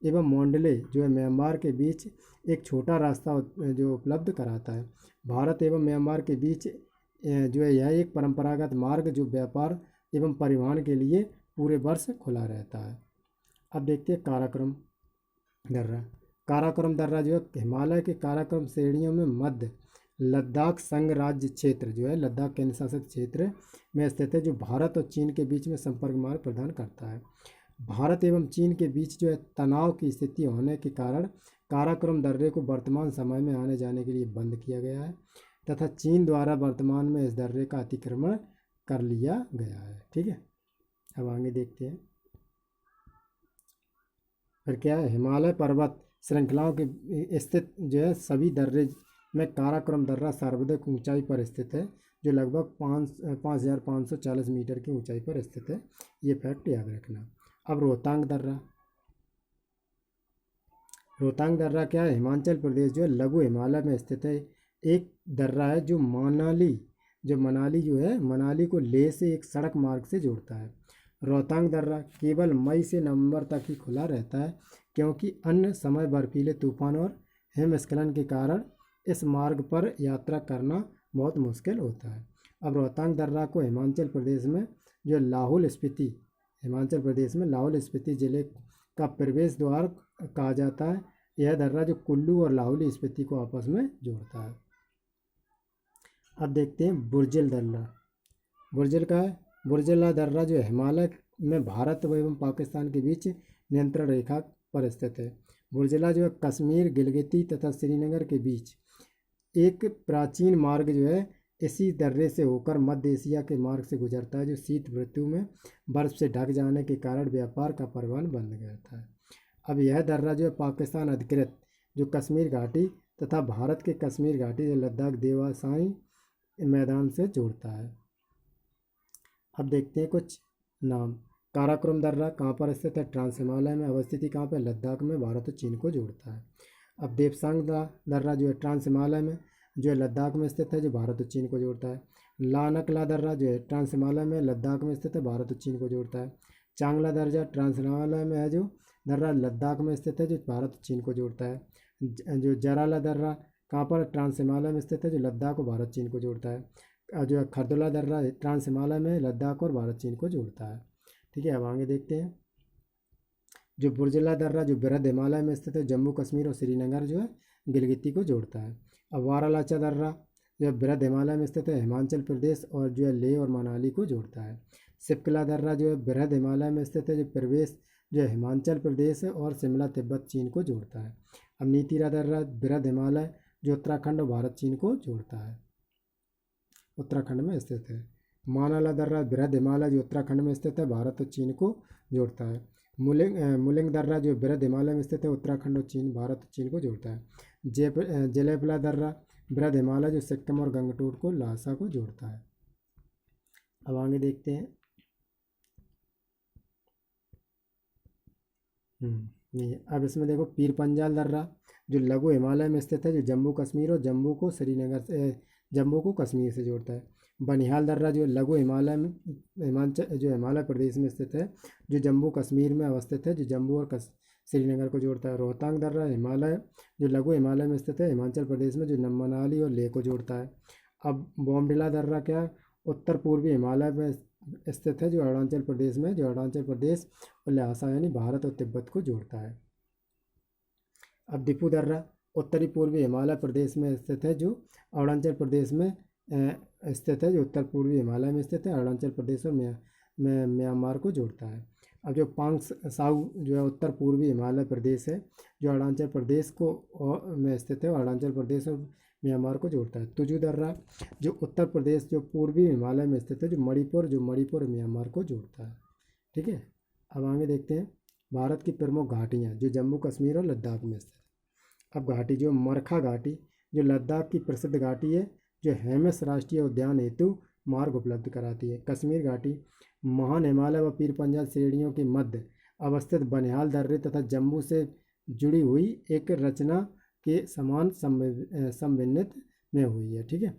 एवं मोंडले जो है म्यांमार के बीच एक छोटा रास्ता जो उपलब्ध कराता है। भारत एवं म्यांमार के बीच जो है यह एक परंपरागत मार्ग जो व्यापार एवं परिवहन के लिए पूरे वर्ष खुला रहता है। अब देखते हैं काराकोरम दर्रा। काराकोरम दर्रा जो है हिमालय के काराकोरम श्रेणियों में मध्य लद्दाख संघ राज्य क्षेत्र जो है लद्दाख केंद्र शासित क्षेत्र में स्थित है, जो भारत और चीन के बीच में संपर्क मार्ग प्रदान करता है। भारत एवं चीन के बीच जो है तनाव की स्थिति होने के कारण काराकोरम दर्रे को वर्तमान समय में आने जाने के लिए बंद किया गया है तथा चीन द्वारा वर्तमान में इस दर्रे का अतिक्रमण कर लिया गया है। ठीक है, अब आगे देखते हैं फिर क्या है। हिमालय पर्वत श्रृंखलाओं के स्थित जो है सभी दर्रे में काराकोरम दर्रा सर्वाधिक ऊंचाई पर स्थित है, जो लगभग 5,540 मीटर की ऊंचाई पर स्थित है। ये फैक्ट याद रखना। अब रोहतांग दर्रा। रोहतांग दर्रा क्या है? हिमाचल प्रदेश जो है लघु हिमालय में स्थित है, एक दर्रा है जो मनाली जो है मनाली को लेह से एक सड़क मार्ग से जोड़ता है। रोहतांग दर्रा केवल मई से नवंबर तक ही खुला रहता है, क्योंकि अन्य समय बर्फीले तूफान और हिमस्खलन के कारण इस मार्ग पर यात्रा करना बहुत मुश्किल होता है। अब रोहतांग दर्रा को हिमाचल प्रदेश में लाहौल स्पीति जिले का प्रवेश द्वार कहा जाता है। यह दर्रा जो कुल्लू और लाहौल स्पीति को आपस में जोड़ता है। अब देखते हैं बुर्जिल दर्रा। बुर्जिल का है? बुर्जिला दर्रा जो हिमालय में भारत एवं पाकिस्तान के बीच नियंत्रण रेखा पर स्थित है। बुर्जिला जो है कश्मीर, गिलगिती तथा श्रीनगर के बीच एक प्राचीन मार्ग जो है इसी दर्रे से होकर मध्य एशिया के मार्ग से गुजरता है, जो शीत ऋतु में बर्फ से ढक जाने के कारण व्यापार का परिवहन बंद रहता है। अब यह दर्रा जो है पाकिस्तान अधिकृत जो कश्मीर घाटी तथा भारत के कश्मीर घाटी जो लद्दाख देवासाई मैदान से जोड़ता है। अब देखते हैं कुछ नाम। काराकोरम दर्रा कहाँ पर स्थित है? ट्रांस हिमालय में अवस्थित ही कहाँ पर? लद्दाख में भारत और चीन को जोड़ता है। अब देवसांग दर्रा जो है ट्रांस हिमालय में जो है लद्दाख में स्थित है, जो भारत और चीन को जोड़ता है। लानकला दर्रा जो है ट्रांस हिमालय में लद्दाख में स्थित है, भारत और चीन को जोड़ता है। चांगला दर्रा ट्रांस हिमालय में है, जो दर्रा लद्दाख में स्थित है, जो भारत और चीन को जोड़ता है। जो जराला दर्रा कहाँ पर? ट्रांस हिमालय में स्थित है, जो लद्दाख और भारत चीन को जोड़ता है। जो खरदुला दर्रा ट्रांस हिमालय में लद्दाख और भारत चीन को जोड़ता है। ठीक है, अब आगे देखते हैं। जो बुर्जिला दर्रा जो बृहद हिमालय में स्थित है, जम्मू कश्मीर और श्रीनगर जो है गिलगिती को जोड़ता है। अब वारालाचा दर्रा जो बृहद हिमालय में स्थित है, हिमाचल प्रदेश और जो है लेह और मनाली को जोड़ता है। सिपकला दर्रा जो है बृहद हिमालय में स्थित है, जो प्रवेश जो है हिमाचल प्रदेश और शिमला तिब्बत चीन को जोड़ता है। अब नीतीरा दर्रा बृहद हिमालय जो उत्तराखंड और भारत चीन को जोड़ता है, उत्तराखंड में स्थित है। मानाला दर्रा बृहद हिमालय जो उत्तराखंड में स्थित है, भारत और चीन को जोड़ता है। मुलिंग दर्रा जो बृहद हिमालय में स्थित है, उत्तराखंड और चीन भारत और चीन को जोड़ता है। जेलेपला दर्रा बृहद हिमालय जो सिक्किम और गंगटोक को ल्हासा को जोड़ता है। अब आगे देखते हैं। अब इसमें देखो पीर पंजाल दर्रा जो लघु हिमालय में स्थित है, जो जम्मू कश्मीर और जम्मू को कश्मीर से जोड़ता है। बनिहाल दर्रा जो लघु हिमालय में हिमालय प्रदेश में स्थित है, जो जम्मू कश्मीर में अवस्थित है, जो जम्मू और श्रीनगर को जोड़ता है। रोहतांग दर्रा हिमालय जो लघु हिमालय में स्थित है, हिमाचल प्रदेश में, जो मनाली और लेह को जोड़ता है। अब बॉमडिला दर्रा क्या है? उत्तर पूर्वी हिमालय में स्थित है, जो अरुणाचल प्रदेश में, जो अरुणाचल प्रदेश और ल्हासा यानी भारत और तिब्बत को जोड़ता है। अब दिफू दर्रा उत्तरी पूर्वी हिमालय प्रदेश में स्थित है, जो अरुणाचल प्रदेश में स्थित है, जो उत्तर पूर्वी हिमालय में स्थित है, अरुणाचल प्रदेश और म्यांमार को जोड़ता है। अब जो पांग साउ जो है उत्तर पूर्वी हिमालय प्रदेश है, जो अरुणाचल प्रदेश को में स्थित है, अरुणाचल प्रदेश और म्यांमार को जोड़ता है। तुजू दर्रा जो उत्तर प्रदेश जो पूर्वी हिमालय में स्थित है, जो मणिपुर और म्यांमार को जोड़ता है। ठीक है, अब आगे देखते हैं भारत की प्रमुख घाटियाँ जो जम्मू कश्मीर और लद्दाख में स्थित है। अब घाटी जो मरखा घाटी जो लद्दाख की प्रसिद्ध घाटी है, जो हेमस राष्ट्रीय उद्यान हेतु मार्ग उपलब्ध कराती है। कश्मीर घाटी महान हिमालय व पीर पंजाल श्रेणियों के मध्य अवस्थित बनिहाल दर्रे तथा जम्मू से जुड़ी हुई एक रचना के समान समन्वित में हुई है। ठीक है,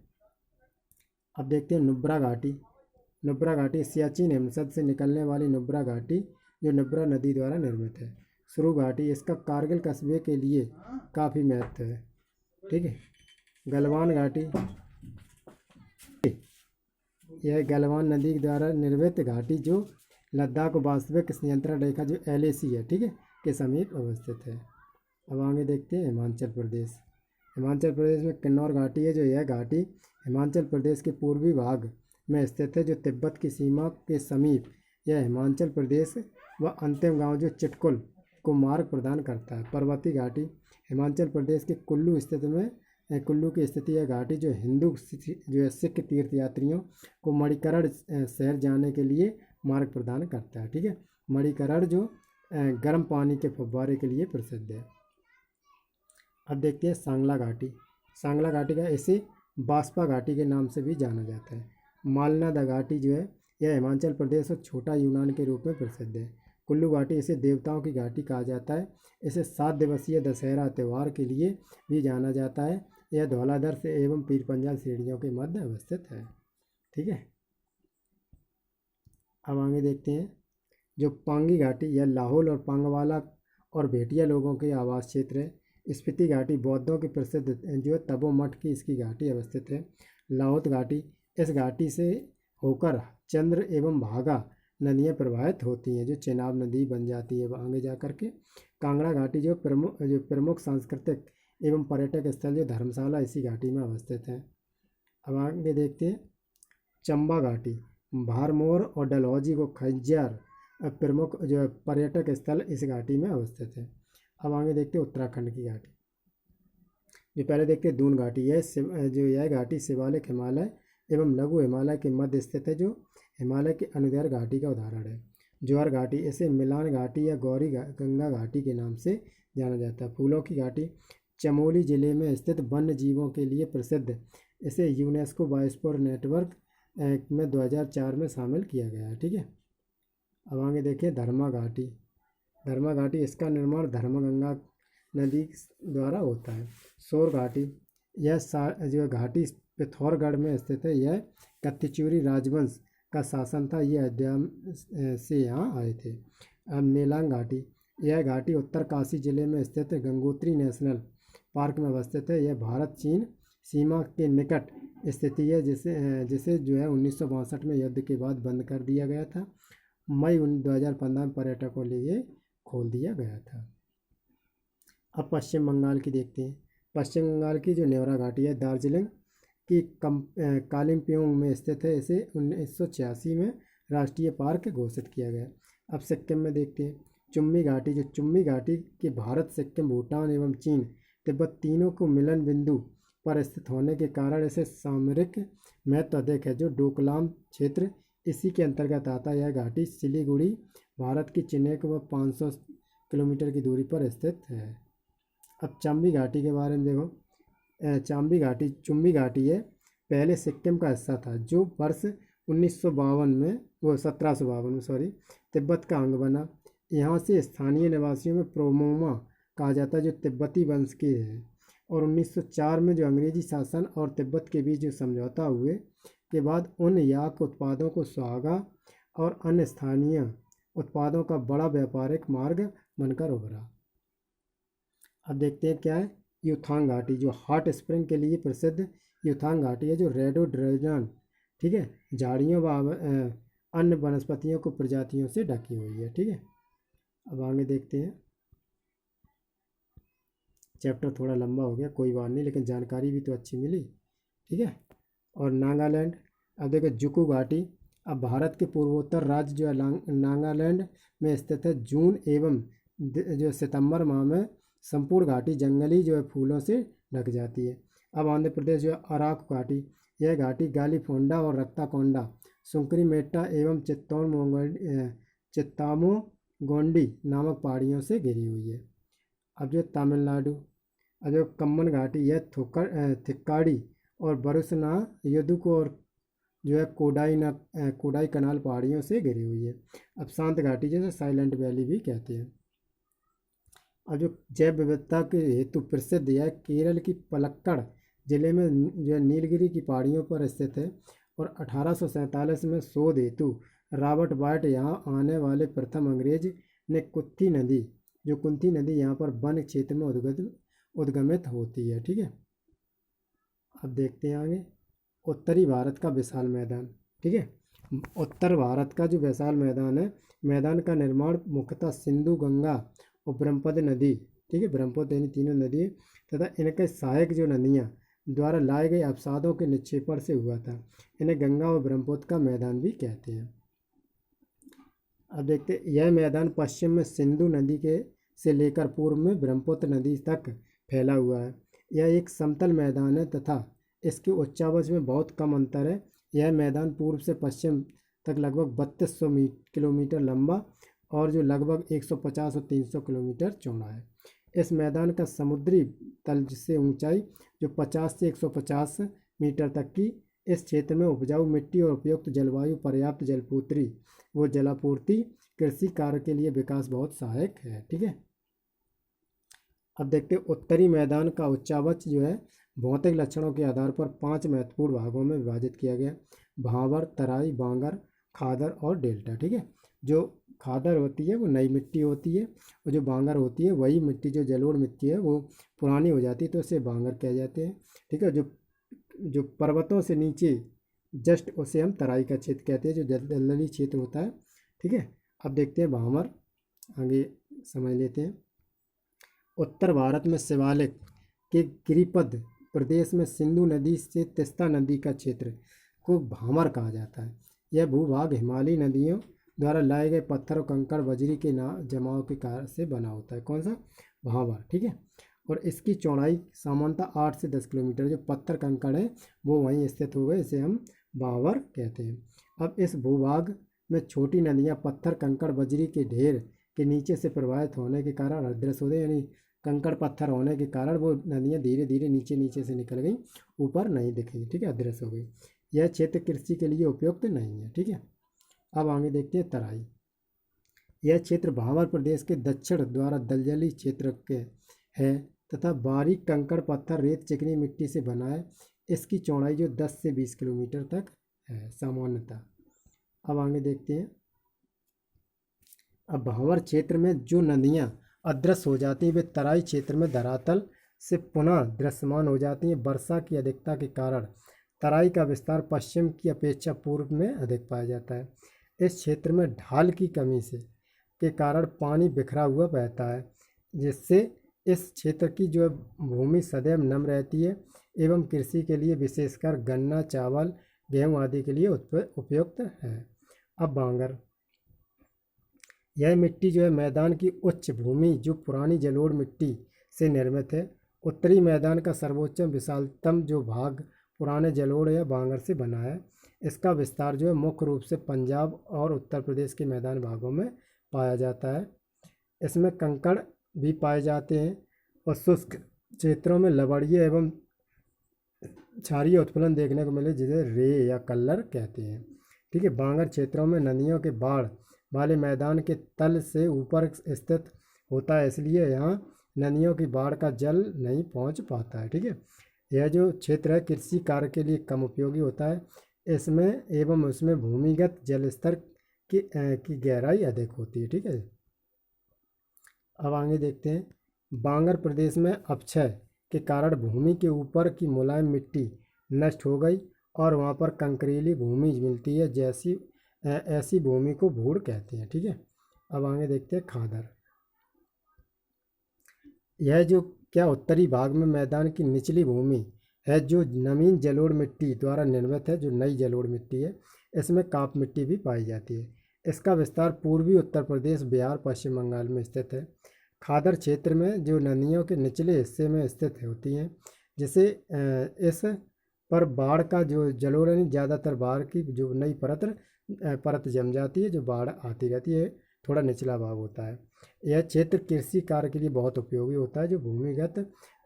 अब देखते हैं नुब्रा घाटी सियाचिन हिमसद से निकलने वाली नुब्रा घाटी जो नुब्रा नदी द्वारा निर्मित है। सुरु घाटी इसका कारगिल कस्बे के लिए काफ़ी महत्व है। ठीक है, गलवान घाटी यह गलवान नदी द्वारा निर्मित घाटी जो लद्दाख को वास्तविक नियंत्रण रेखा जो LAC है, ठीक है, के समीप अवस्थित है। अब आगे देखते हैं हिमाचल प्रदेश में किन्नौर घाटी है, जो यह घाटी हिमाचल प्रदेश के पूर्वी भाग में स्थित है, जो तिब्बत की सीमा के समीप यह हिमाचल प्रदेश व अंतिम गांव जो चिटकुल को मार्ग प्रदान करता है। पर्वतीय घाटी हिमाचल प्रदेश के कुल्लू की स्थिति है घाटी जो हिंदू जो है सिख तीर्थयात्रियों को मणिकरण शहर जाने के लिए मार्ग प्रदान करता है। ठीक है, मणिकरण जो गर्म पानी के फव्वारे के लिए प्रसिद्ध है। अब देखते हैं सांगला घाटी का इसे बास्पा घाटी के नाम से भी जाना जाता है। मालनादा घाटी जो है यह हिमाचल प्रदेश और छोटा यूनान के रूप में प्रसिद्ध है। कुल्लू घाटी इसे देवताओं की घाटी कहा जाता है। इसे 7 दिवसीय दशहरा त्यौहार के लिए भी जाना जाता है। यह धौलाधर से एवं पीर पंजाल श्रेणियों के मध्य अवस्थित है। ठीक है, अब आगे देखते हैं जो पांगी घाटी यह लाहौल और पांगवाला और भेटिया लोगों के आवास क्षेत्र है। स्पीति घाटी बौद्धों की प्रसिद्ध जो है तपो मठ की इसकी घाटी अवस्थित है। लाहौत घाटी इस घाटी से होकर चंद्र एवं भागा नदियाँ प्रवाहित होती हैं, जो चेनाब नदी बन जाती है आगे जा कर के। कांगड़ा घाटी जो प्रमुख सांस्कृतिक एवं पर्यटक स्थल जो धर्मशाला इसी घाटी में अवस्थित है। अब आगे देखते हैं चंबा घाटी भारमोर और डलहौजी को खज्जियार प्रमुख जो पर्यटक स्थल इस घाटी में अवस्थित है। अब आगे देखते हैं उत्तराखंड की घाटी जो पहले देखते हैं दून घाटी यह घाटी शिवालिक हिमालय एवं लघु हिमालय के मध्य स्थित है, जो हिमालय के अनुदैर्घ्य घाटी का उदाहरण है। ज्वार घाटी इसे मिलान घाटी या गौरी गंगा घाटी के नाम से जाना जाता है। फूलों की घाटी चमोली जिले में स्थित वन्य जीवों के लिए प्रसिद्ध, इसे यूनेस्को बायोस्फीयर नेटवर्क में 2004 में शामिल किया गया है। ठीक है, अब आगे देखिए धर्मा घाटी इसका निर्माण धर्मगंगा नदी द्वारा होता है। सोर घाटी यह जो घाटी पिथौरगढ़ में स्थित है। यह कत्तिचूरी राजवंश का शासन था, यह अयोध्या से यहाँ आए थे। अब नेलांग घाटी यह घाटी उत्तर काशी जिले में स्थित गंगोत्री नेशनल पार्क में अवस्थित है। यह भारत चीन सीमा के निकट स्थिति है, जिसे जो है 1962 में युद्ध के बाद बंद कर दिया गया था। मई 2015 में पर्यटकों के लिए खोल दिया गया था। अब पश्चिम बंगाल की देखते हैं। पश्चिम बंगाल की जो नेवरा घाटी है दार्जिलिंग की कालिम्पोंग में स्थित है। इसे 1986 में राष्ट्रीय पार्क घोषित किया गया। अब सिक्किम में देखते हैं चुम्मी घाटी के भारत सिक्किम भूटान एवं चीन तिब्बत तीनों को मिलन बिंदु पर स्थित होने के कारण इसे सामरिक महत्व अधिक है, जो डोकलाम क्षेत्र इसी के अंतर्गत आता है। यह घाटी सिलीगुड़ी भारत की चेन्नई को 500 किलोमीटर की दूरी पर स्थित है। अब चाम्बी घाटी के बारे में देखो। चुम्बी घाटी है पहले सिक्किम का हिस्सा था, जो वर्ष 1752 में तिब्बत का अंग बना। यहाँ से स्थानीय निवासियों में प्रोमोमा कहा जाता है, जो तिब्बती वंश के हैं। और 1904 में जो अंग्रेजी शासन और तिब्बत के बीच जो समझौता हुए के बाद उन याक उत्पादों को सुहागा और अन्य स्थानीय उत्पादों का बड़ा व्यापारिक मार्ग बनकर उभरा। अब देखते हैं क्या है यूथांग घाटी, जो हॉट स्प्रिंग के लिए प्रसिद्ध यूथांग घाटी है, जो रेडोड्रेजन ठीक है झाड़ियों व अन्य वनस्पतियों को प्रजातियों से ढकी हुई है। ठीक है, अब आगे देखते हैं चैप्टर थोड़ा लंबा हो गया, कोई बात नहीं, लेकिन जानकारी भी तो अच्छी मिली। ठीक है। और नागालैंड, अब देखो जुकू घाटी। अब भारत के पूर्वोत्तर राज्य जो है नागालैंड में स्थित है। जून एवं जो सितंबर माह में संपूर्ण घाटी जंगली जो है फूलों से ढक जाती है। अब आंध्र प्रदेश जो है अराकू घाटी, यह घाटी गालीफोंडा और रत्ताकोंडा, सुंकरीमेट्टा एवं चित्तामोगोंडी नामक पहाड़ियों से घिरी हुई है। अब जो तमिलनाडु, अब जो कम्बन घाटी, यह थिक्काड़ी और बरुसना यदुको और जो है कोडाई कनाल पहाड़ियों से घिरी हुई है। अब शांत घाटी जैसे साइलेंट वैली भी कहते हैं। अब जो जैव विविधता के हेतु प्रसिद्ध है केरल की पलक्कड़ जिले में जो है नीलगिरी की पहाड़ियों पर स्थित है। और 1847 में शोध हेतु रॉबर्ट वाइट यहाँ आने वाले प्रथम अंग्रेज ने कुंती नदी यहाँ पर वन क्षेत्र में उद्गमित होती है। ठीक है। अब देखते हैं आगे, उत्तरी भारत का विशाल मैदान। ठीक है। उत्तर भारत का जो विशाल मैदान है, मैदान का निर्माण मुख्यतः सिंधु, गंगा और ब्रह्मपुत्र नदी, ठीक है, ब्रह्मपुत्र यानी तीनों नदी तथा इनके सहायक जो नदियाँ द्वारा लाए गए अवसादों के निक्षेपण से हुआ था। इन्हें गंगा और ब्रह्मपुत्र का मैदान भी कहते हैं। अब देखते हैं, यह मैदान पश्चिम में सिंधु नदी के से लेकर पूर्व में ब्रह्मपुत्र नदी तक फैला हुआ है। यह एक समतल मैदान है तथा इसके उच्चावच में बहुत कम अंतर है। यह मैदान पूर्व से पश्चिम तक लगभग 3200 किलोमीटर लंबा और जो लगभग 150 और 300 किलोमीटर चौड़ा है। इस मैदान का समुद्री तल से ऊंचाई जो 50 से 150 मीटर तक की, इस क्षेत्र में उपजाऊ मिट्टी और उपयुक्त जलवायु, पर्याप्त जलापूर्ति कृषि कार्य के लिए विकास बहुत सहायक है। ठीक है। अब देखते हैं, उत्तरी मैदान का उच्चावच जो है भौतिक लक्षणों के आधार पर 5 महत्वपूर्ण भागों में विभाजित किया गया। भांवर, तराई, बांगर, खादर और डेल्टा। ठीक है। जो खादर होती है वो नई मिट्टी होती है और जो बांगर होती है वही मिट्टी जो जलोढ़ मिट्टी है वो पुरानी हो जाती है तो उसे बांगर कह जाते हैं। ठीक है। जो पर्वतों से नीचे जस्ट उसे हम तराई का क्षेत्र कहते हैं, जो दलदली क्षेत्र होता है। ठीक है। अब देखते हैं भांवर, आगे समझ लेते हैं। उत्तर भारत में शिवालिक के गिरिपद प्रदेश में सिंधु नदी से तीस्ता नदी का क्षेत्र को भांवर कहा जाता है। यह भूभाग हिमालयी नदियों द्वारा लाए गए पत्थर और कंकड़ बजरी के जमाव के कारण से बना होता है। कौन सा? भांवर। ठीक है। और इसकी चौड़ाई सामान्यतः 8 से 10 किलोमीटर। जो पत्थर कंकड़ है वो वहीं स्थित हो गए, इसे हम भांवर कहते हैं। अब इस भूभाग में छोटी नदियाँ पत्थर कंकड़ बजरी के ढेर के नीचे से प्रवाहित होने के कारण अदृश्य हो गई, यानी कंकड़ पत्थर होने के कारण वो नदियाँ धीरे धीरे नीचे से निकल गई, ऊपर नहीं दिखेगी। ठीक है, अदृश्य हो गई। यह क्षेत्र कृषि के लिए उपयुक्त नहीं है। ठीक है। अब आगे देखते हैं तराई। यह क्षेत्र भांवर प्रदेश के दक्षिण द्वारा दलदली क्षेत्र के है तथा बारीक कंकड़ पत्थर रेत चिकनी मिट्टी से बना है। इसकी चौड़ाई जो 10 से 20 किलोमीटर तक है सामान्यतः। अब आगे देखते हैं। अब भांवर क्षेत्र में जो नदियाँ अदृश्य हो जाती हैं वे तराई क्षेत्र में धरातल से पुनः दृश्यमान हो जाती हैं। वर्षा की अधिकता के कारण तराई का विस्तार पश्चिम की अपेक्षा पूर्व में अधिक पाया जाता है। इस क्षेत्र में ढाल की कमी के कारण पानी बिखरा हुआ बहता है, जिससे इस क्षेत्र की जो भूमि सदैव नम रहती है एवं कृषि के लिए विशेषकर गन्ना, चावल, गेहूँ आदि के लिए उपयुक्त है। अब बांगर। यह मिट्टी जो है मैदान की उच्च भूमि जो पुरानी जलोढ़ मिट्टी से निर्मित है। उत्तरी मैदान का सर्वोच्च विशालतम जो भाग पुराने जलोढ़ या बांगर से बना है। इसका विस्तार जो है मुख्य रूप से पंजाब और उत्तर प्रदेश के मैदान भागों में पाया जाता है। इसमें कंकड़ भी पाए जाते हैं और शुष्क क्षेत्रों में लवड़िये एवं क्षारीय उत्फलन देखने को मिले, जिसे रे या कल्लर कहते हैं। ठीक है। बांगर क्षेत्रों में नदियों के बाढ़ वाले मैदान के तल से ऊपर स्थित होता है, इसलिए यहाँ नदियों की बाढ़ का जल नहीं पहुँच पाता है। ठीक है। यह जो क्षेत्र है कृषि कार्य के लिए कम उपयोगी होता है। इसमें एवं उसमें भूमिगत जल स्तर की गहराई अधिक होती है। ठीक है। अब आगे देखते हैं। बांगर प्रदेश में अपक्षय के कारण भूमि के ऊपर की मुलायम मिट्टी नष्ट हो गई और वहाँ पर कंकरीली भूमि मिलती है, ऐसी भूमि को भूड़ कहते हैं। ठीक है। अब आगे देखते हैं खादर। यह जो क्या उत्तरी भाग में मैदान की निचली भूमि है जो नवीन जलोढ़ मिट्टी द्वारा निर्मित है, जो नई जलोढ़ मिट्टी है, इसमें काप मिट्टी भी पाई जाती है। इसका विस्तार पूर्वी उत्तर प्रदेश, बिहार, पश्चिम बंगाल में स्थित है। खादर क्षेत्र में जो नदियों के निचले हिस्से में स्थित होती हैं, जिसे इस पर बाढ़ का जो जलोढ़ यानी ज़्यादातर बाढ़ की जो नई परत जम जाती है, जो बाढ़ आती रहती है, थोड़ा निचला भाग होता है। यह क्षेत्र कृषि कार्य के लिए बहुत उपयोगी होता है। जो भूमिगत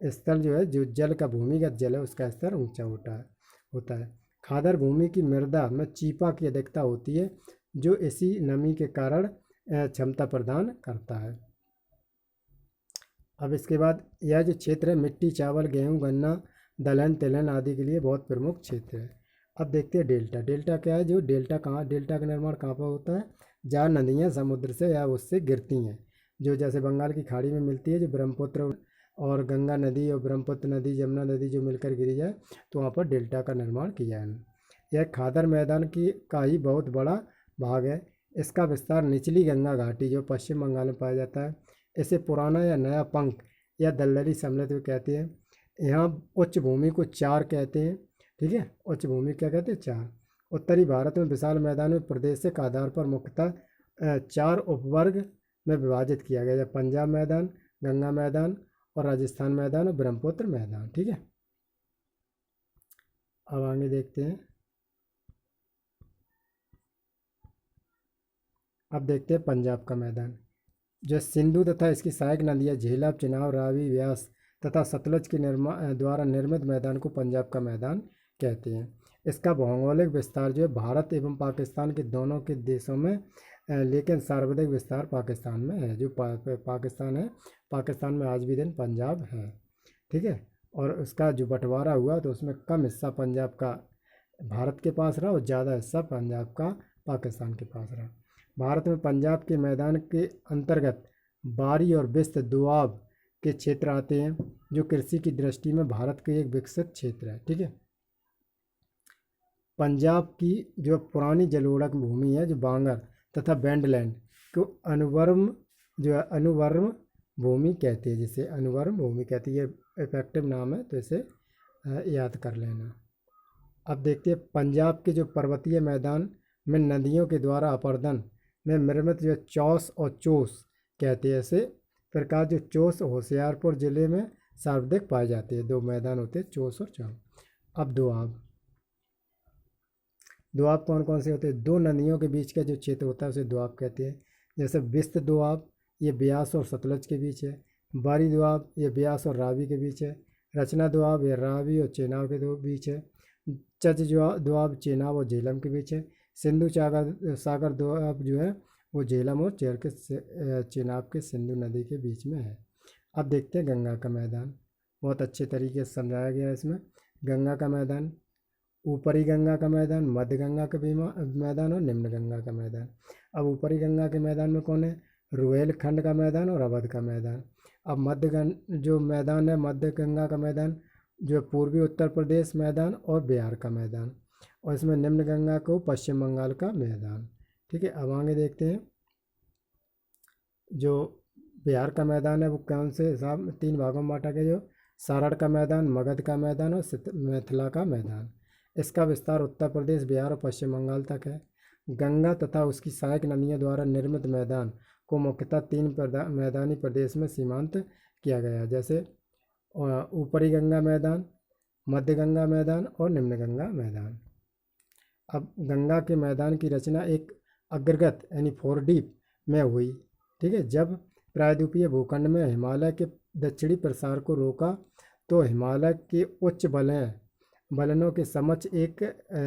स्थल जो है, जो जल का भूमिगत जल है, उसका स्तर ऊंचा होता है। खादर भूमि की मृदा में चीपा की अधिकता होती है, जो इसी नमी के कारण क्षमता प्रदान करता है। अब इसके बाद यह जो क्षेत्र है मिट्टी, चावल, गेहूँ, गन्ना, दलहन, तिलहन आदि के लिए बहुत प्रमुख क्षेत्र है। अब देखते हैं डेल्टा। डेल्टा क्या है? जो डेल्टा का निर्माण कहाँ पर होता है? जहाँ नदियाँ समुद्र से या उससे गिरती हैं, जो जैसे बंगाल की खाड़ी में मिलती है, जो ब्रह्मपुत्र और गंगा नदी और ब्रह्मपुत्र नदी, जमुना नदी जो मिलकर गिरी जाए, तो वहाँ पर डेल्टा का निर्माण किया है। यह खादर मैदान का ही बहुत बड़ा भाग है। इसका विस्तार निचली गंगा घाटी जो पश्चिम बंगाल में पाया जाता है, इसे पुराना या नया पंख या दलदली समृद्ध कहते हैं। यहाँ उच्च भूमि को चार कहते हैं। ठीक है, उच्च भूमि क्या कहते हैं? चार। उत्तरी भारत में विशाल मैदान में प्रदेशिक आधार पर मुख्यतः चार उपवर्ग में विभाजित किया गया है: पंजाब मैदान, गंगा मैदान और राजस्थान मैदान और ब्रह्मपुत्र मैदान। ठीक है, अब आगे देखते हैं। अब देखते हैं पंजाब का मैदान, जो सिंधु तथा इसकी सहायक नदियाँ झेलम, चिनाब, रावी, व्यास तथा सतलज के द्वारा निर्मित मैदान को पंजाब का मैदान कहते हैं। इसका भौगोलिक विस्तार जो है भारत एवं पाकिस्तान के दोनों के देशों में, लेकिन सर्वाधिक विस्तार पाकिस्तान में है। जो पाकिस्तान है, पाकिस्तान में आज भी दिन पंजाब है। ठीक है, और उसका जो बंटवारा हुआ तो उसमें कम हिस्सा पंजाब का भारत के पास रहा और ज़्यादा हिस्सा पंजाब का पाकिस्तान के पास रहा। भारत में पंजाब के मैदान के अंतर्गत बारी और बिस्त दोआब के क्षेत्र आते हैं, जो कृषि की दृष्टि में भारत के एक विकसित क्षेत्र है। ठीक है, पंजाब की जो पुरानी जलोढ़ भूमि है, जो बांगर तथा बैंडलैंड को अनुवर्म भूमि कहती है, जिसे अनुवर्म भूमि कहती है। ये इफेक्टिव नाम है, तो इसे याद कर लेना। अब देखते हैं पंजाब के जो पर्वतीय मैदान में नदियों के द्वारा अपर्दन में निर्मित जो चौस और चोस कहते हैं। ऐसे प्रकार जो चोस होशियारपुर जिले में सर्वाधिक पाए जाते हैं। दो मैदान होते हैं, चोस और चौस। अब दोआब। दोआब कौन कौन से होते हैं? दो नदियों के बीच का जो क्षेत्र होता है उसे दोआब कहते हैं। जैसे बिस्त दोआब, ये ब्यास और सतलज के बीच है। बारी दोआब, ये ब्यास और रावी के बीच है। रचना दोआब, ये रावी और चेनाब के बीच है। चच दोआब चेनाब और झेलम के बीच है। सिंधु सागर दोआब जो है वो झेलम और चेनाब के सिंधु नदी के बीच में है। अब देखते हैं गंगा का मैदान। बहुत अच्छे तरीके से समझाया गया है इसमें। गंगा का मैदान, ऊपरी गंगा का मैदान, मध्य गंगा का मैदान और निम्न गंगा का मैदान। अब ऊपरी गंगा के मैदान में कौन है? रुहेलखंड का मैदान और अवध का मैदान। अब जो मैदान है मध्य गंगा का मैदान, जो पूर्वी उत्तर प्रदेश मैदान और बिहार का मैदान, और इसमें निम्न गंगा को पश्चिम बंगाल का मैदान। ठीक है, अब आगे देखते हैं। जो बिहार का मैदान है वो कौन से हिसाब में तीन भागों में बांटा गया? जो सारण का मैदान, मगध का मैदान और मिथिला का मैदान। इसका विस्तार उत्तर प्रदेश, बिहार और पश्चिम बंगाल तक है। गंगा तथा उसकी सहायक नदियों द्वारा निर्मित मैदान को मुख्यतः तीन मैदानी प्रदेश में सीमांत किया गया है, जैसे ऊपरी गंगा मैदान, मध्य गंगा मैदान और निम्न गंगा मैदान। अब गंगा के मैदान की रचना एक अग्रगत यानी फोरडीप में हुई। ठीक है, जब प्रायद्वीपीय भूखंड में हिमालय के दक्षिणी प्रसार को रोका तो हिमालय के उच्च बलनों के समक्ष एक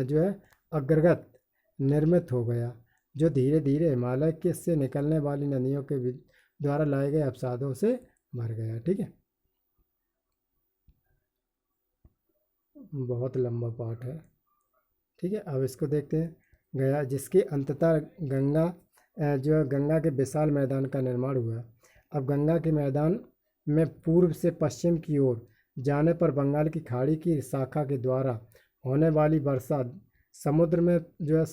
जो है अग्रगत निर्मित हो गया, जो धीरे धीरे हिमालय के से निकलने वाली नदियों के द्वारा लाए गए अवसादों से भर गया। ठीक है, बहुत लंबा पाठ है। ठीक है, अब इसको देखते हैं। गया जिसके अंततः गंगा के विशाल मैदान का निर्माण हुआ। अब गंगा के मैदान में पूर्व से पश्चिम की ओर जाने पर बंगाल की खाड़ी की शाखा के द्वारा होने वाली वर्षा समुद्र में जो है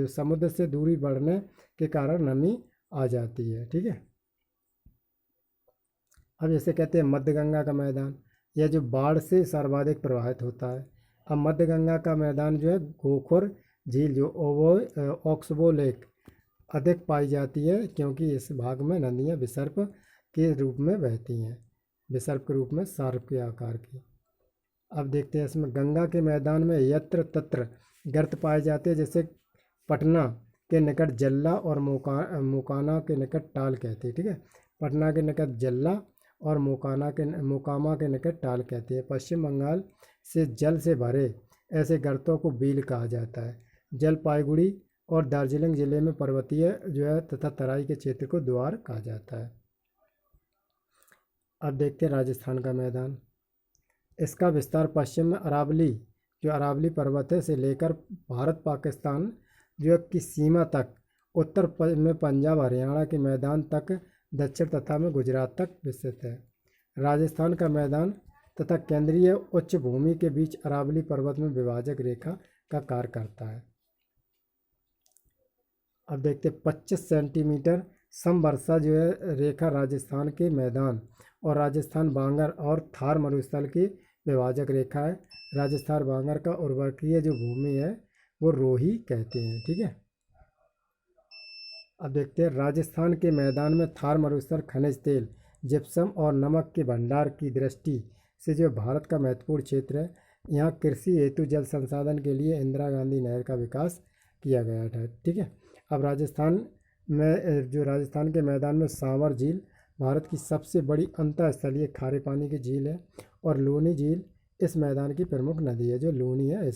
समुद्र से दूरी बढ़ने के कारण नमी आ जाती है। ठीक है, अब जैसे कहते हैं मध्य गंगा का मैदान, यह जो बाढ़ से सर्वाधिक प्रभावित होता है। अब मध्य गंगा का मैदान जो है गोखुर झील जो ओवो ऑक्सबो लेक अधिक पाई जाती है, क्योंकि इस भाग में नदियाँ विसर्प के रूप में बहती हैं, विसर्प के रूप में सर्प के आकार की। अब देखते हैं इसमें गंगा के मैदान में यत्र तत्र गर्त पाए जाते हैं, जैसे पटना के निकट जल्ला और मोकाना के निकट टाल कहते हैं। ठीक है, पटना के निकट जल्ला और मोकामा के निकट टाल कहते हैं। पश्चिम बंगाल से जल से भरे ऐसे गर्तों को बील कहा जाता है। जलपाईगुड़ी और दार्जिलिंग जिले में पर्वतीय जो है तथा तराई के क्षेत्र को द्वार कहा जाता है। अब देखते हैं राजस्थान का मैदान। इसका विस्तार पश्चिम में अरावली जो अरावली पर्वत है से लेकर भारत पाकिस्तान जो की सीमा तक, उत्तर में पंजाब हरियाणा के मैदान तक, दक्षिण तथा में गुजरात तक विस्तृत है। राजस्थान का मैदान तथा केंद्रीय उच्च भूमि के बीच अरावली पर्वत में विभाजक रेखा का कार्य करता है। अब देखते 25 सेंटीमीटर समवर्षा जो है रेखा राजस्थान के मैदान और राजस्थान बांगर और थार मरुस्थल की विभाजक रेखा है। राजस्थान बांगर का उर्वरकीय जो भूमि है वो रोही कहते हैं। ठीक है, अब देखते हैं राजस्थान के मैदान में थार मरुस्थल खनिज तेल, जिप्सम और नमक के भंडार की दृष्टि से जो भारत का महत्वपूर्ण क्षेत्र है। यहाँ कृषि हेतु जल संसाधन के लिए इंदिरा गांधी नहर का विकास किया गया था। ठीक है, अब राजस्थान में जो राजस्थान के मैदान में सांवर झील भारत की सबसे बड़ी अंतःस्थलीय खारे पानी की झील है और लूनी झील इस मैदान की प्रमुख नदी है। जो लूनी है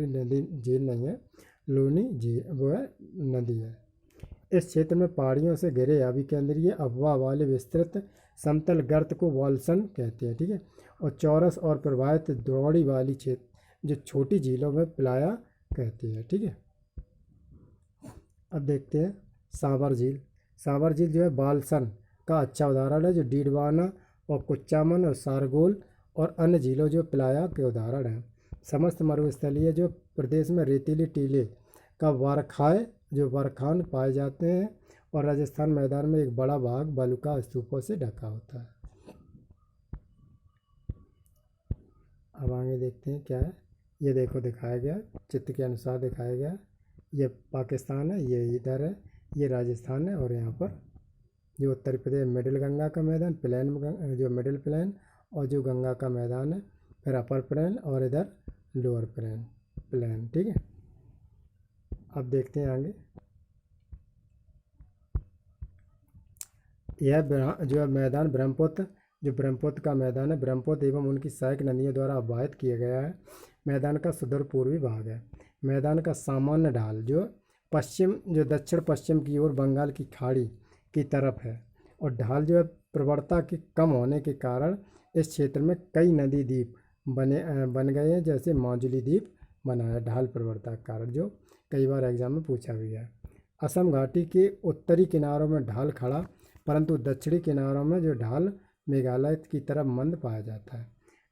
नदी झील नहीं है, लूनी झील वो है नदी है। इस क्षेत्र में पहाड़ियों से घिरे अभिकेंद्रीय अफवाह वाले विस्तृत समतल गर्त को वॉल्सन कहते हैं। ठीक है, और चौरस और प्रवाहित द्रोणी वाली क्षेत्र जो छोटी झीलों में प्लाया कहते हैं। ठीक है, अब देखते हैं सांवर झील। सांवर झील जो है बालसन का अच्छा उदाहरण है, जो डीडवाना और कुच्चामन और सारगोल और अन्य झीलों जो प्लाया के उदाहरण हैं। समस्त मरुस्थलीय जो प्रदेश में रेतीली टीले का वारखाए जो बरखान पाए जाते हैं और राजस्थान मैदान में एक बड़ा भाग बालुका स्तूपों से ढका होता है। अब आगे देखते हैं क्या है। ये देखो दिखाया गया, चित्र के अनुसार दिखाया गया। ये पाकिस्तान है, ये इधर है, ये राजस्थान है और यहाँ पर जो उत्तर प्रदेश मिडिल गंगा का मैदान प्लेन जो मिडिल प्लेन और जो गंगा का मैदान है, फिर अपर प्लेन और इधर लोअर प्लेन। ठीक है, अब देखते हैं आगे। यह जो है मैदान ब्रह्मपुत्र जो ब्रह्मपुत्र का मैदान है, ब्रह्मपुत्र एवं उनकी सहायक नदियों द्वारा अववाहित किया गया है। मैदान का सुदूर पूर्वी भाग है। मैदान का सामान्य ढाल जो पश्चिम जो दक्षिण पश्चिम की ओर बंगाल की खाड़ी की तरफ है और ढाल जो है प्रवणता के कम होने के कारण इस क्षेत्र में कई नदी द्वीप बन गए हैं, जैसे माजुली द्वीप बना है ढाल प्रवणता के कारण, जो कई बार एग्जाम में पूछा भी है। असम घाटी के उत्तरी किनारों में ढाल खड़ा, परंतु दक्षिणी किनारों में जो ढाल मेघालय की तरफ मंद पाया जाता है।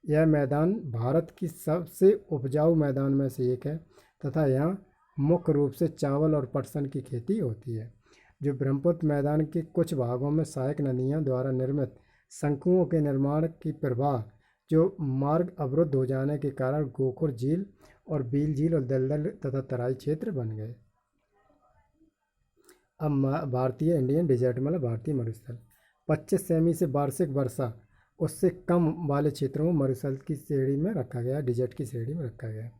यह मैदान भारत की सबसे उपजाऊ मैदान में से एक है तथा यहाँ मुख्य रूप से चावल और पटसन की खेती होती है। जो ब्रह्मपुत्र मैदान के कुछ भागों में सहायक नदियों द्वारा निर्मित शंकुओं के निर्माण की प्रवाह जो मार्ग अवरुद्ध हो जाने के कारण गोखुर झील और बील झील और दलदल तथा तराई क्षेत्र बन गए। अब भारतीय इंडियन डिजर्ट मतलब भारतीय मरुस्थल 25 सेमी से वार्षिक वर्षा उससे कम वाले क्षेत्रों में मरुस्थल की श्रेणी में रखा गया, डिजर्ट की श्रेणी में रखा गया।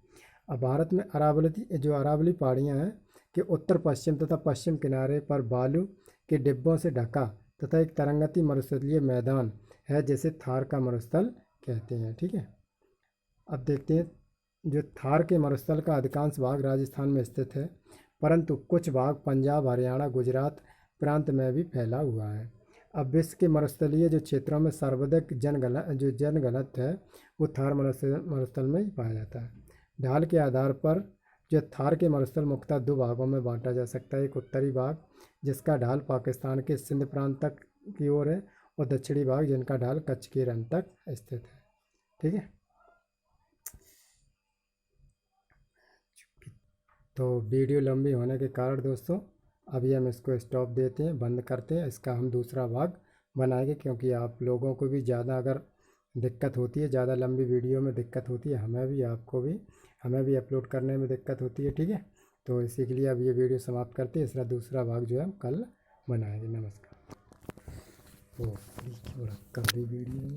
अब भारत में अरावली पहाड़ियाँ हैं कि उत्तर पश्चिम तथा पश्चिम किनारे पर बालू के डिब्बों से ढका तथा एक तरंगती मरुस्थलीय मैदान है जिसे थार का मरुस्थल कहते हैं। ठीक है, अब देखते हैं जो थार के मरुस्थल का अधिकांश भाग राजस्थान में स्थित है, परंतु कुछ भाग पंजाब हरियाणा गुजरात प्रांत में भी फैला हुआ है। अब विश्व के मरुस्थलीय जो क्षेत्रों में सर्वाधिक जनघनत्व है वो थार मरुस्थल में ही पाया जाता है। ढाल के आधार पर जो थार के मरुस्थल मुख्यतः दो भागों में बांटा जा सकता है। एक उत्तरी भाग जिसका ढाल पाकिस्तान के सिंध प्रांत तक की ओर है और दक्षिणी भाग जिनका ढाल कच्छ के रण तक स्थित है। ठीक है, तो वीडियो लंबी होने के कारण दोस्तों अभी हम इसको स्टॉप देते हैं, बंद करते हैं। इसका हम दूसरा भाग बनाएंगे, क्योंकि आप लोगों को भी ज़्यादा अगर दिक्कत होती है, ज़्यादा लंबी वीडियो में दिक्कत होती है, हमें भी, आपको भी, हमें भी अपलोड करने में दिक्कत होती है। ठीक है, तो इसी के लिए अब ये वीडियो समाप्त करते हैं। इसका दूसरा भाग जो है हम कल बनाएंगे। नमस्कार। ओ क्यों रखा वीडियो।